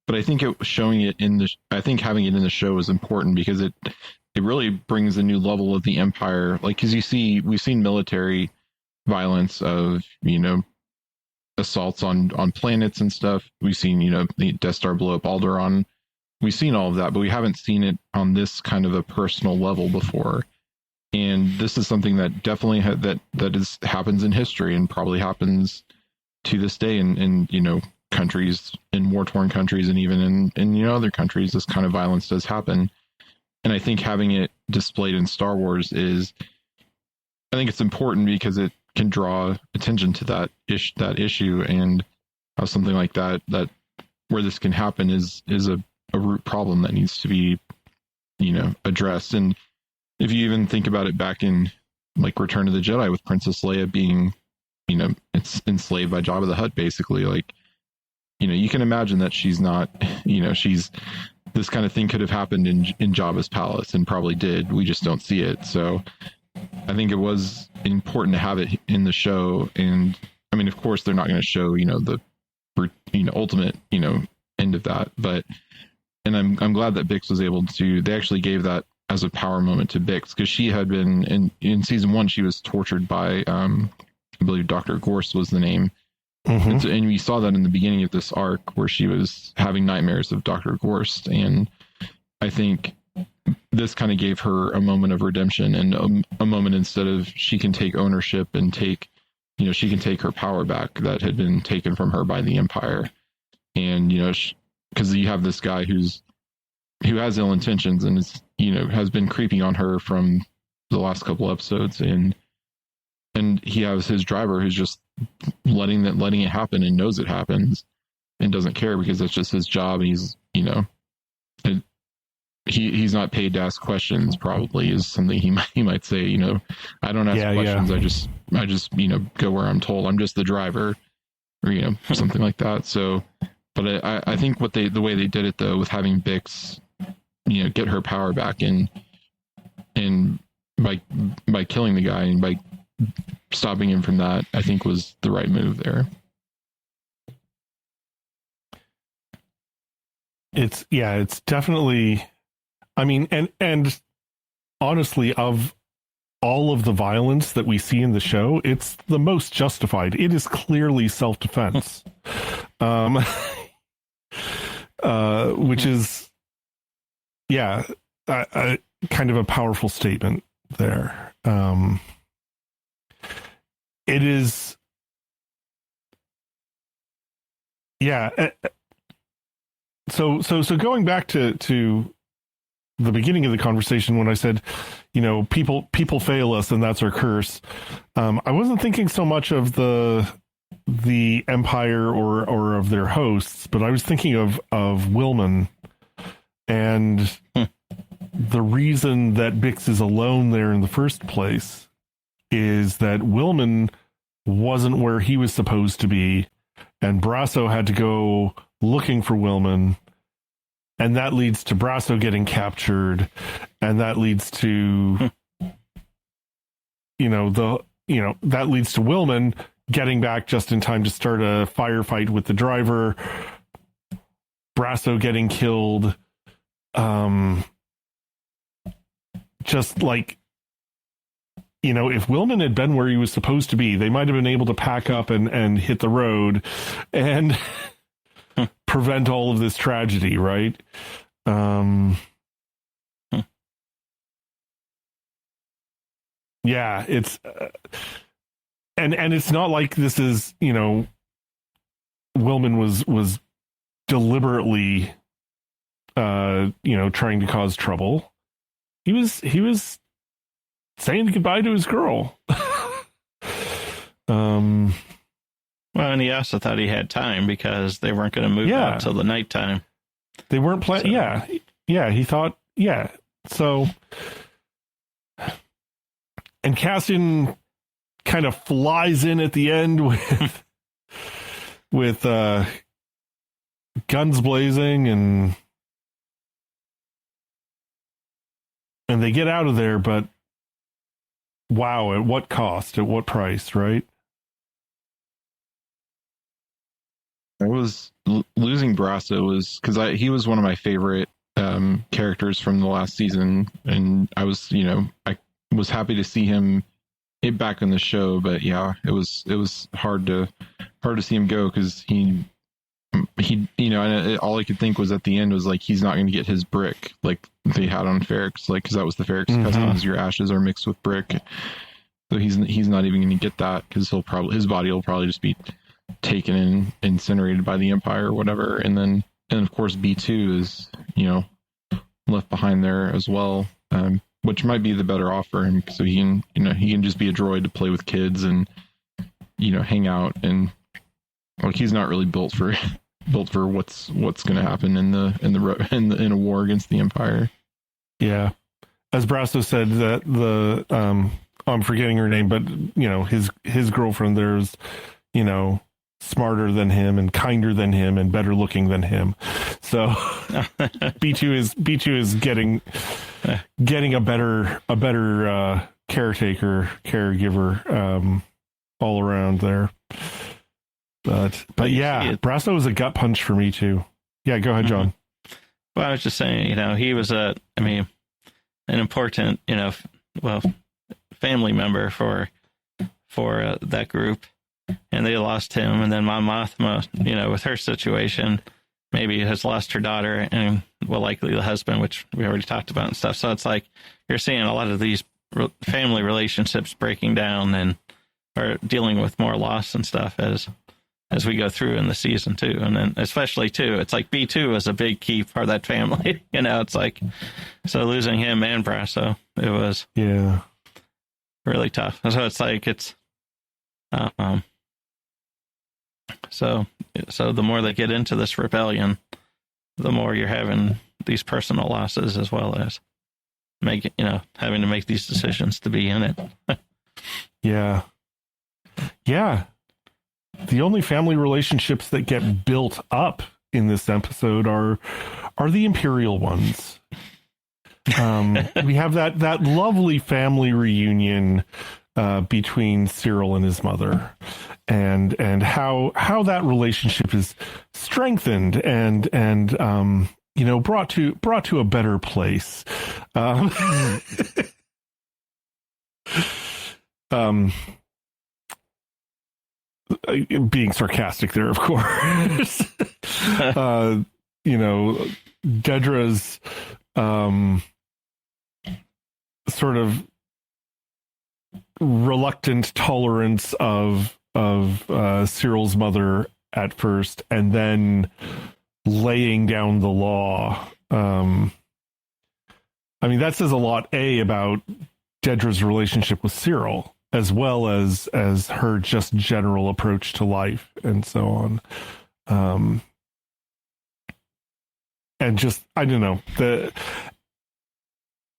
But I think having it in the show is important because it really brings a new level of the Empire. Like, cause we've seen military violence of, assaults on planets and stuff. We've seen, the Death Star blow up Alderaan. We've seen all of that, but we haven't seen it on this kind of a personal level before. And this is something that definitely happens in history and probably happens to this day in countries, in war-torn countries, and even in other countries, this kind of violence does happen. And I think having it displayed in Star Wars I think it's important because it can draw attention to that issue, and how something like that where this can happen is a root problem that needs to be, addressed. And if you even think about it back in like Return of the Jedi with Princess Leia being, it's enslaved by Jabba the Hutt, basically, like, you can imagine that she's not, this kind of thing could have happened in Jabba's palace, and probably did. We just don't see it. So I think it was important to have it in the show. And I mean, of course, they're not going to show, the ultimate, end of that. But, and I'm glad that Bix was able to, they actually gave that as a power moment to Bix, because she had been in season 1, she was tortured by, I believe Dr. Gorst was the name. Mm-hmm. And we saw that in the beginning of this arc where she was having nightmares of Dr. Gorst. And I think this kind of gave her a moment of redemption, and a moment instead of she can take ownership and take, she can take her power back that had been taken from her by the Empire. And, because you have this guy who has ill intentions and is, has been creeping on her from the last couple episodes. And he has his driver who's just letting it happen and knows it happens and doesn't care because that's just his job. He's, he's not paid to ask questions, probably, is something he might say, I don't ask questions. I just, go where I'm told. I'm just the driver, or, something like that. So, but I think the way they did it though, with having Bix, get her power back and by killing the guy and by stopping him from that, I think was the right move there. It's definitely, I mean, and honestly, of all of the violence that we see in the show, it's the most justified. It is clearly self-defense. Which is, kind of a powerful statement there. It is, So going back to the beginning of the conversation when I said, people fail us and that's our curse. I wasn't thinking so much of the Empire or of their hosts, but I was thinking of Wilman, and the reason that Bix is alone there in the first place is that Wilman wasn't where he was supposed to be, and Brasso had to go looking for Wilman, and that leads to Brasso getting captured, and that leads to that leads to Wilman getting back just in time to start a firefight with the driver, Brasso getting killed. Just like, if Wilman had been where he was supposed to be, they might have been able to pack up and hit the road and prevent all of this tragedy, right? Yeah, it's and it's not like this is, you know, Willman was deliberately you know, trying to cause trouble. He was saying goodbye to his girl. Well, and he also thought he had time because they weren't going to move out till the nighttime. They weren't planning. So. Yeah. He thought, So, and Cassian kind of flies in at the end with guns blazing, and they get out of there. But wow, at what cost? At what price? Right? I was losing Brasso was because he was one of my favorite characters from the last season, and I was, you know, I was happy to see him back in the show. But yeah, it was hard to see him go because he you know, and all I could think was at the end was like he's not going to get his brick like they had on Ferrix, like because that was the Ferrix customs. Your ashes are mixed with brick, so he's not even going to get that because his body will probably just be taken and incinerated by the Empire or whatever. And of course B2 is, you know, left behind there as well, which might be the better offer. And so he can just be a droid to play with kids and, you know, hang out, and like he's not really built for what's going to happen in a war against the Empire. Yeah. As Brasso said, that I'm forgetting her name, but you know, his girlfriend there's, you know, smarter than him and kinder than him and better looking than him. So B2 is getting a better caregiver all around there. But yeah, Brasso was a gut punch for me too. Yeah, go ahead, John. Well, I was just saying, you know, he was an important, you know, family member for that group. And they lost him, and then Mon Mothma, you know, with her situation, maybe has lost her daughter and likely the husband, which we already talked about and stuff. So it's like you're seeing a lot of these family relationships breaking down or dealing with more loss and stuff as we go through in the season too. And then especially too, it's like B2 is a big key part of that family. You know, it's like, so losing him and Brasso, it was really tough. So it's like So the more they get into this rebellion, the more you're having these personal losses as well as having to make these decisions to be in it. Yeah. The only family relationships that get built up in this episode are the Imperial ones. We have that lovely family reunion between Cyril and his mother, and how that relationship is strengthened and you know, brought to a better place. Being sarcastic there, of course. You know, Dedra's sort of reluctant tolerance of Cyril's mother at first, and then laying down the law. I mean, that says a lot, about Dedra's relationship with Cyril, as well as her just general approach to life and so on. And just, I don't know,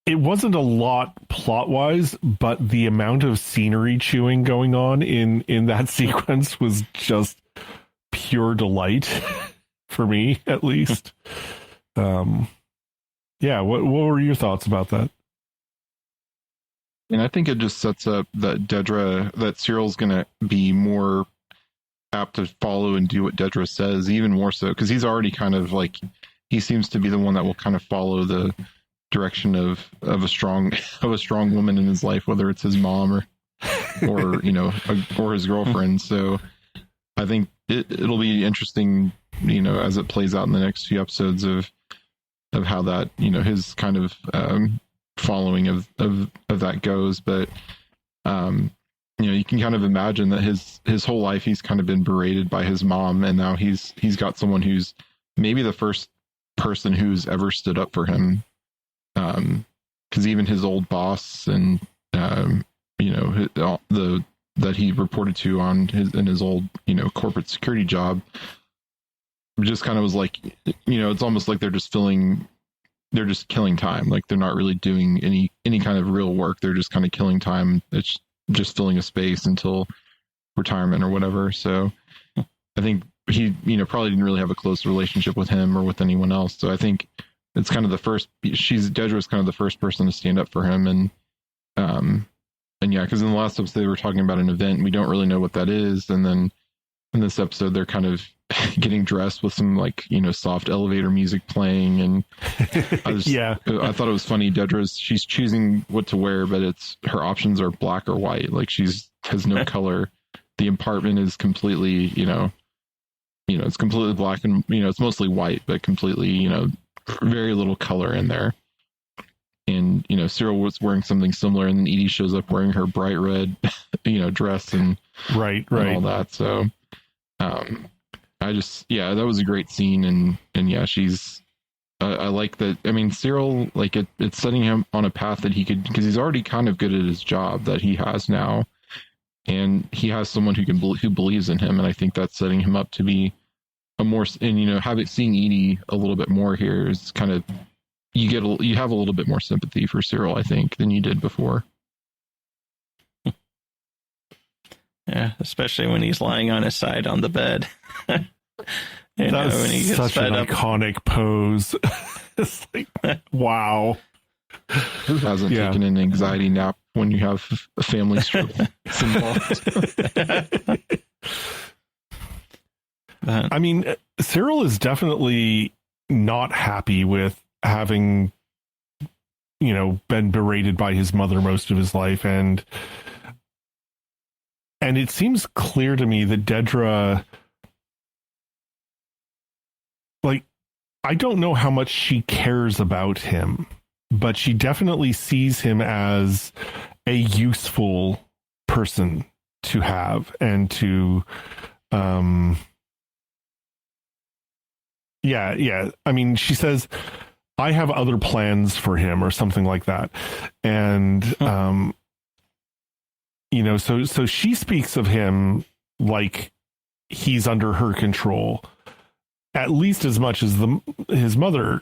it wasn't a lot plot-wise, but the amount of scenery chewing going on in that sequence was just pure delight for me, at least. Yeah, what were your thoughts about that? And I think it just sets up that Cyril's going to be more apt to follow and do what Dedra says, even more so, because he's already kind of like, he seems to be the one that will kind of follow the direction of a strong woman in his life, whether it's his mom or you know, or his girlfriend. So I think it'll be interesting, you know, as it plays out in the next few episodes of how that, you know, his kind of following of that goes. But You can kind of imagine that his whole life he's kind of been berated by his mom, and now he's got someone who's maybe the first person who's ever stood up for him. Because even his old boss and that he reported to in his old corporate security job just kind of was like, it's almost like they're just killing time. Like they're not really doing any kind of real work. They're just kind of killing time. It's just filling a space until retirement or whatever. So I think he, probably didn't really have a close relationship with him or with anyone else. So I think it's kind of Dedra's kind of the first person to stand up for him. And yeah, because in the last episode they were talking about an event. We don't really know what that is. And then in this episode, they're kind of getting dressed with some soft elevator music playing. And I thought it was funny. She's choosing what to wear, but her options are black or white. Like has no color. The apartment is completely, it's completely black and, it's mostly white, but completely, very little color in there. And, Cyril was wearing something similar, and then Edie shows up wearing her bright red, dress and right. and all that. So, that was a great scene. And yeah, I like that. I mean, Cyril, like it's setting him on a path that he could, because he's already kind of good at his job that he has now. And he has someone who believes in him. And I think that's setting him up to be seeing Edie a little bit more here is kind of, you have a little bit more sympathy for Cyril, I think, than you did before. Yeah, especially when he's lying on his side on the bed. That's when he gets such an iconic pose. It's like, wow. Who hasn't taken an anxiety nap when you have a family stroke involved? I mean, Cyril is definitely not happy with having, been berated by his mother most of his life. And it seems clear to me that Dedra, I don't know how much she cares about him, but she definitely sees him as a useful person to have and to, yeah. I mean, she says, I have other plans for him or something like that. And, so she speaks of him like he's under her control, at least as much as his mother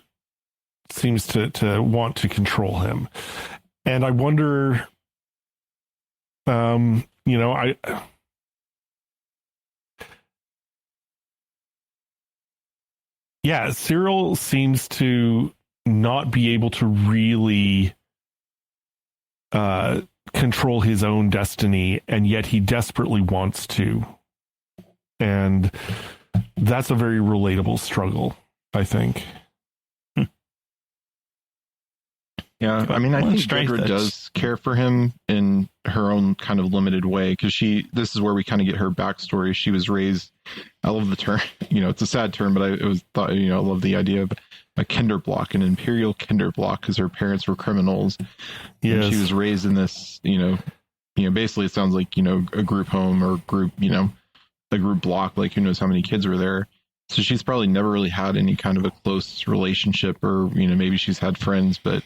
seems to want to control him. And I wonder, Cyril seems to not be able to really control his own destiny, and yet he desperately wants to. And that's a very relatable struggle, I think. Yeah, I mean, I think Dedra does care for him in her own kind of limited way, because this is where we kind of get her backstory. She was raised, I love the term, it's a sad term, but I love the idea of a Kinderblock, an Imperial Kinderblock, because her parents were criminals. Yes. And she was raised in this, basically it sounds like, a group home or group, a group block, like who knows how many kids were there. So she's probably never really had any kind of a close relationship, or, maybe she's had friends, but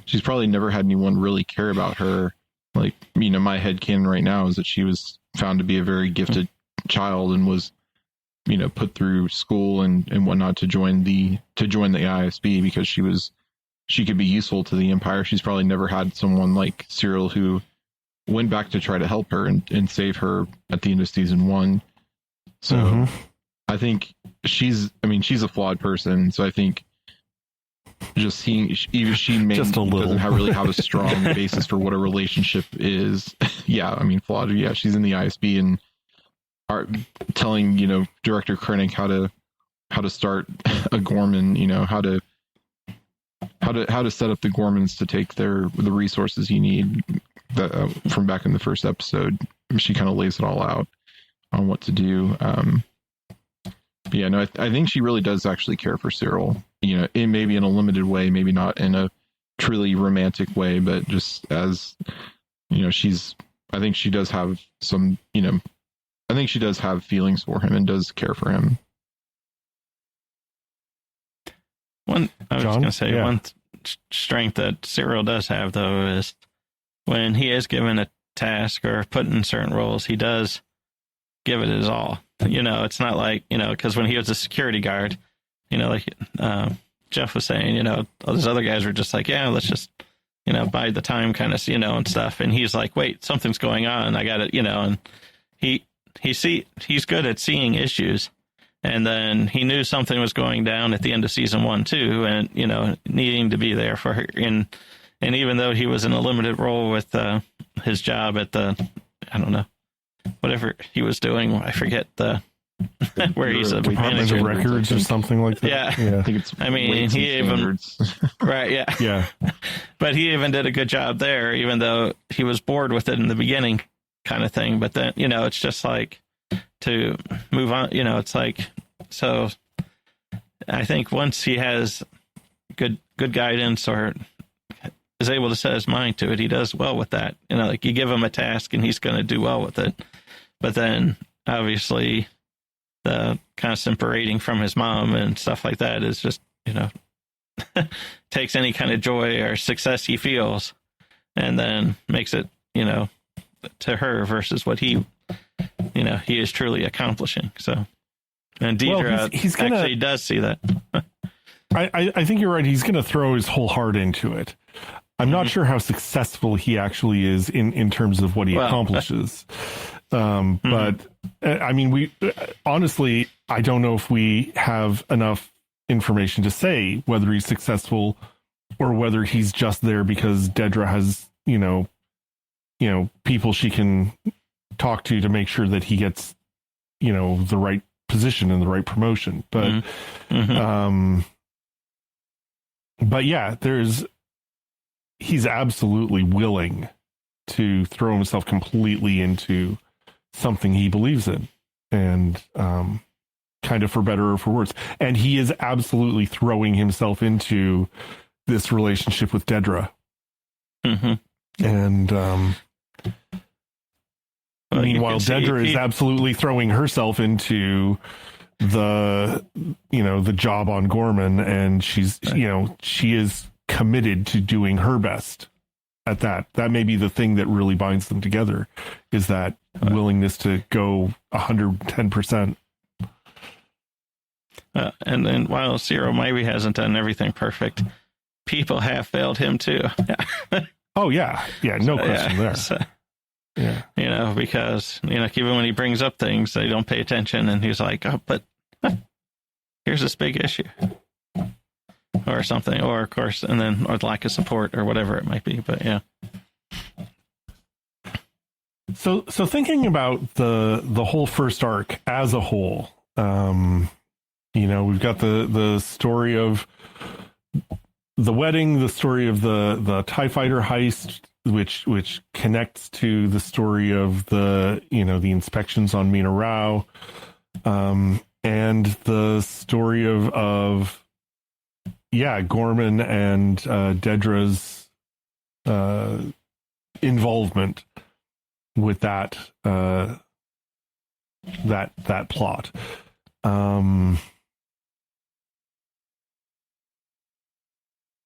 she's probably never had anyone really care about her. Like, my headcanon right now is that she was found to be a very gifted child and was, put through school and whatnot to join the ISB because she could be useful to the Empire. She's probably never had someone like Cyril who went back to try to help her and save her at the end of season 1. So I think she's a flawed person. So I think just seeing she doesn't really have a strong basis for what a relationship is. Flawed. Yeah, she's in the ISB and are telling Director Krennic how to start a Gorman. How to set up the Gormans to take the resources you need. From back in the first episode, she kind of lays it all out on what to do. I think she really does actually care for Cyril. It maybe in a limited way, maybe not in a truly romantic way, but just as she's I think she does have some, I think she does have feelings for him and does care for him. One strength that Cyril does have, though, is when he is given a task or put in certain roles, he does give it his all. It's not like, because when he was a security guard, like Jeff was saying, all those other guys were just like, yeah, let's just, bide the time kind of, and stuff. And he's like, wait, something's going on. I got it, and he's good at seeing issues. And then he knew something was going down at the end of season 1 too, and needing to be there for her. And even though he was in a limited role with his job at the, I don't know, whatever he was doing, I forget where he's a Department of Records or something like that. Yeah. I think it's. I mean, he even right, yeah, yeah. But he even did a good job there, even though he was bored with it in the beginning, kind of thing. But then it's just like to move on. It's like so. I think once he has good guidance or is able to set his mind to it, he does well with that. Like you give him a task and he's going to do well with it. But then obviously the constant berating from his mom and stuff like that is just, takes any kind of joy or success he feels and then makes it, to her versus what he is truly accomplishing. So, and Deidre he's gonna, actually does see that. I think you're right. He's going to throw his whole heart into it. I'm not sure how successful he actually is in terms of what he accomplishes. But I mean, honestly, I don't know if we have enough information to say whether he's successful or whether he's just there because Dedra has, people she can talk to make sure that he gets, the right position and the right promotion. But, but yeah, he's absolutely willing to throw himself completely into something he believes in, and kind of for better or for worse. And he is absolutely throwing himself into this relationship with Dedra. And meanwhile, Dedra is absolutely throwing herself into the job on Gorman, and she's she is committed to doing her best at that. That may be the thing that really binds them together, is that willingness to go 110%. And then while Cyril maybe hasn't done everything perfect, people have failed him too. Oh yeah, no question there. So, because even when he brings up things, they don't pay attention, and he's like, "Oh, but here's this big issue." Or something, or of course, or lack of support, or whatever it might be. But yeah. So thinking about the whole first arc as a whole, we've got the story of the wedding, the story of the TIE fighter heist, which connects to the story of the inspections on Mina Rao, and the story of Gorman and Dedra's involvement with that plot.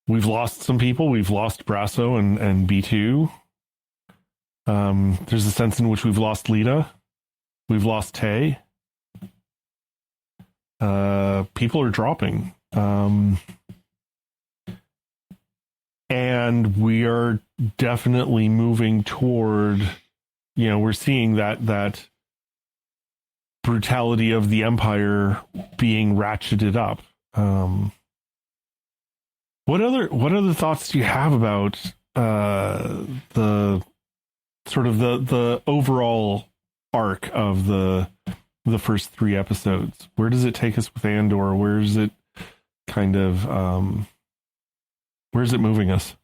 We've lost some people. We've lost Brasso and B2. There's a sense in which we've lost Lita. We've lost Tay. People are dropping. And we are definitely moving toward, we're seeing that brutality of the Empire being ratcheted up. What other thoughts do you have about the sort of the overall arc of the first 3 episodes? Where does it take us with Andor? Where is it kind of where's it moving us?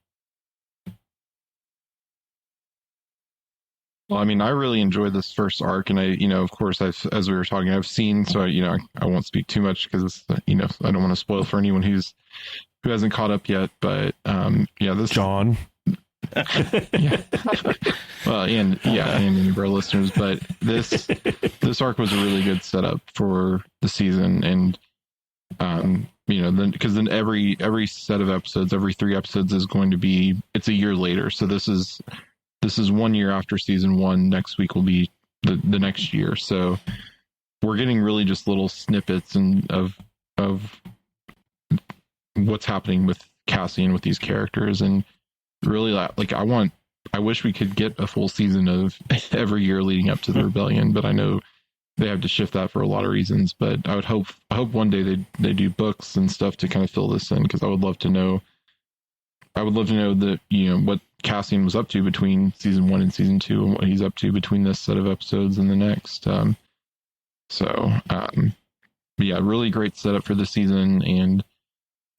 Well, I mean, I really enjoyed this first arc, and I, of course, as we were talking, I've seen, so I won't speak too much because I don't want to spoil for anyone who hasn't caught up yet. But this John. Well, and any of our listeners, but this arc was a really good setup for the season, and because then every set of episodes, every 3 episodes is going to be, it's a year later. So this is 1 year after season 1. Next week will be the next year. So we're getting really just little snippets of what's happening with Cassian, with these characters, and really like I wish we could get a full season of every year leading up to the rebellion, but I know they have to shift that for a lot of reasons. But I hope one day they do books and stuff to kind of fill this in, because I would love to know that, what Cassian was up to between season 1 and season 2, and what he's up to between this set of episodes and the next. But yeah, really great setup for the season, and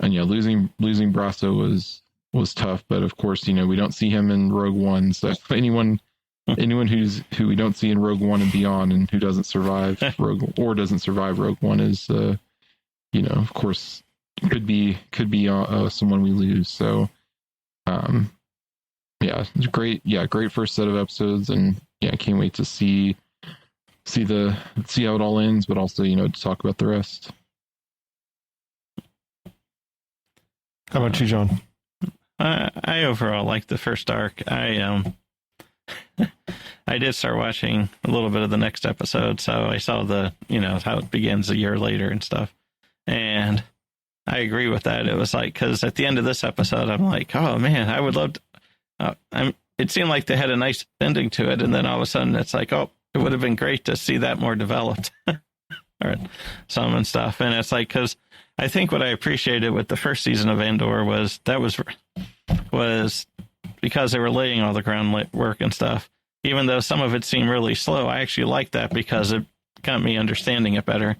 yeah, losing Brasso was tough, but of course, we don't see him in Rogue One, so anyone who we don't see in Rogue One and beyond, and who doesn't survive Rogue One is, of course, could be someone we lose. So, it's great first set of episodes, and I can't wait to see how it all ends, but also to talk about the rest. How about you, John? I overall like the first arc. I did start watching a little bit of the next episode, so I saw how it begins a year later and stuff. And I agree with that. It was like, because at the end of this episode, I'm like, oh man, I would love to. It seemed like they had a nice ending to it, and then all of a sudden it's like, oh, it would have been great to see that more developed, or some and stuff. And it's like, because I think what I appreciated with the first season of Andor was because they were laying all the groundwork and stuff. Even though some of it seemed really slow, I actually liked that because it got me understanding it better.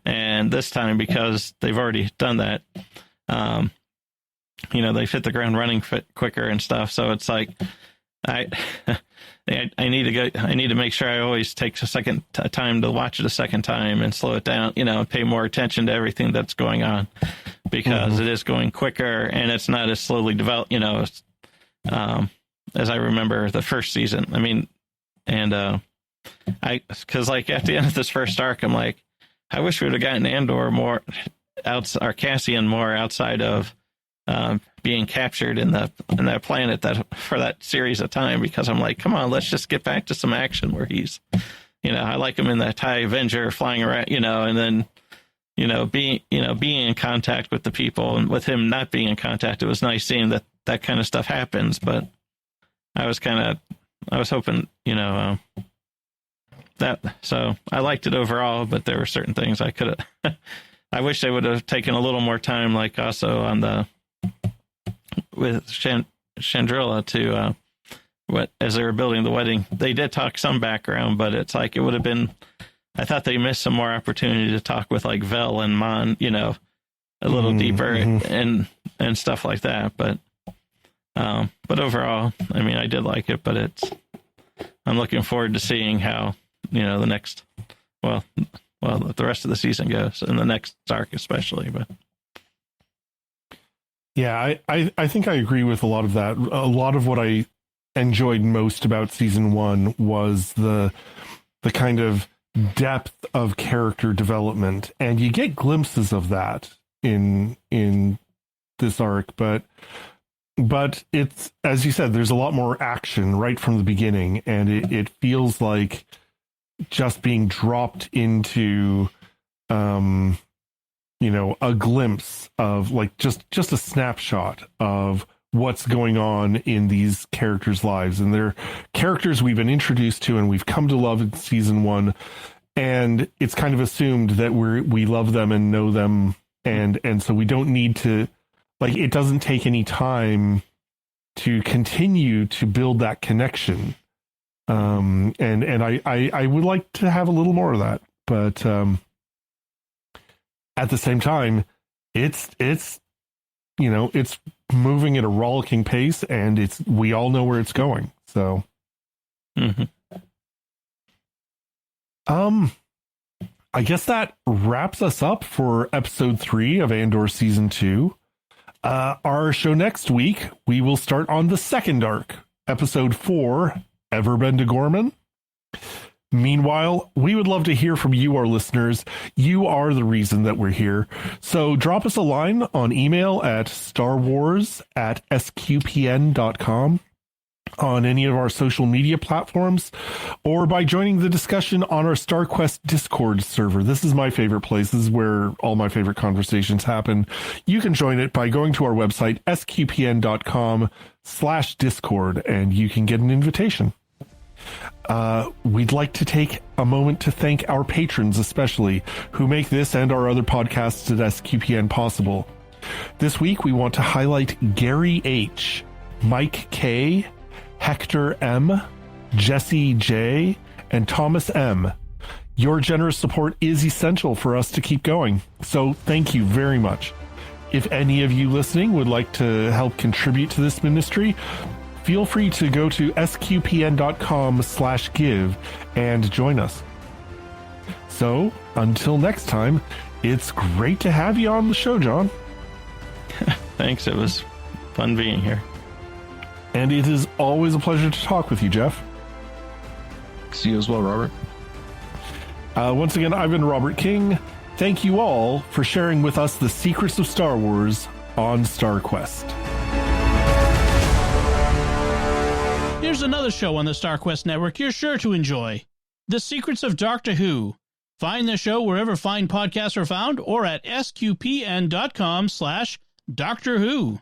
And this time, because they've already done that, they've hit the ground running quicker and stuff. So it's like, I need to make sure I always take a time to watch it a second time and slow it down, and pay more attention to everything that's going on, because it is going quicker and it's not as slowly developed, as I remember the first season. I mean, and because like at the end of this first arc, I'm like, I wish we would have gotten Andor more or Cassian more outside of being captured in that planet for that series of time, because I'm like, come on, let's just get back to some action where he's, I like him in that TIE Avenger flying around, and then, being in contact with the people, and with him not being in contact, it was nice seeing that kind of stuff happens. But I was hoping, so I liked it overall, but there were certain things I could have, I wish they would have taken a little more time, like also on with Chandrilla to as they were building the wedding. They did talk some background, but it's like, it would have been, I thought they missed some more opportunity to talk with like Vel and Mon, a little deeper and stuff like that. But overall, I mean, I did like it, but I'm looking forward to seeing how, the next, the rest of the season goes, and the next arc especially. But yeah, I think I agree with a lot of that. A lot of what I enjoyed most about season 1 was the kind of depth of character development, and you get glimpses of that in this arc, but it's, as you said, there's a lot more action right from the beginning, and it feels like just being dropped into a glimpse of, like, just a snapshot of what's going on in these characters' lives. And they're characters we've been introduced to and we've come to love in season 1, and it's kind of assumed that we love them and know them, and so we don't need to, like, it doesn't take any time to continue to build that connection. And I would like to have a little more of that, but at the same time, it's moving at a rollicking pace, and we all know where it's going. So, I guess that wraps us up for episode 3 of Andor season 2. Our show next week, we will start on the second arc, episode 4, Ever Been to Gorman? Meanwhile, we would love to hear from you, our listeners. You are the reason that we're here. So drop us a line on email at starwars@sqpn.com, on any of our social media platforms, or by joining the discussion on our StarQuest Discord server. This is my favorite place. This is where all my favorite conversations happen. You can join it by going to our website, sqpn.com/discord, and you can get an invitation. We'd like to take a moment to thank our patrons, especially, who make this and our other podcasts at SQPN possible. This week, we want to highlight Gary H., Mike K., Hector M., Jesse J., and Thomas M. Your generous support is essential for us to keep going, so thank you very much. If any of you listening would like to help contribute to this ministry, feel free to go to sqpn.com/give and join us. So, until next time, it's great to have you on the show, John. Thanks, it was fun being here. And it is always a pleasure to talk with you, Jeff. See you as well, Robert. Once again, I've been Robert King. Thank you all for sharing with us the secrets of Star Wars on StarQuest. Here's another show on the StarQuest Network you're sure to enjoy. The Secrets of Doctor Who. Find the show wherever fine podcasts are found or at sqpn.com/Doctor Who.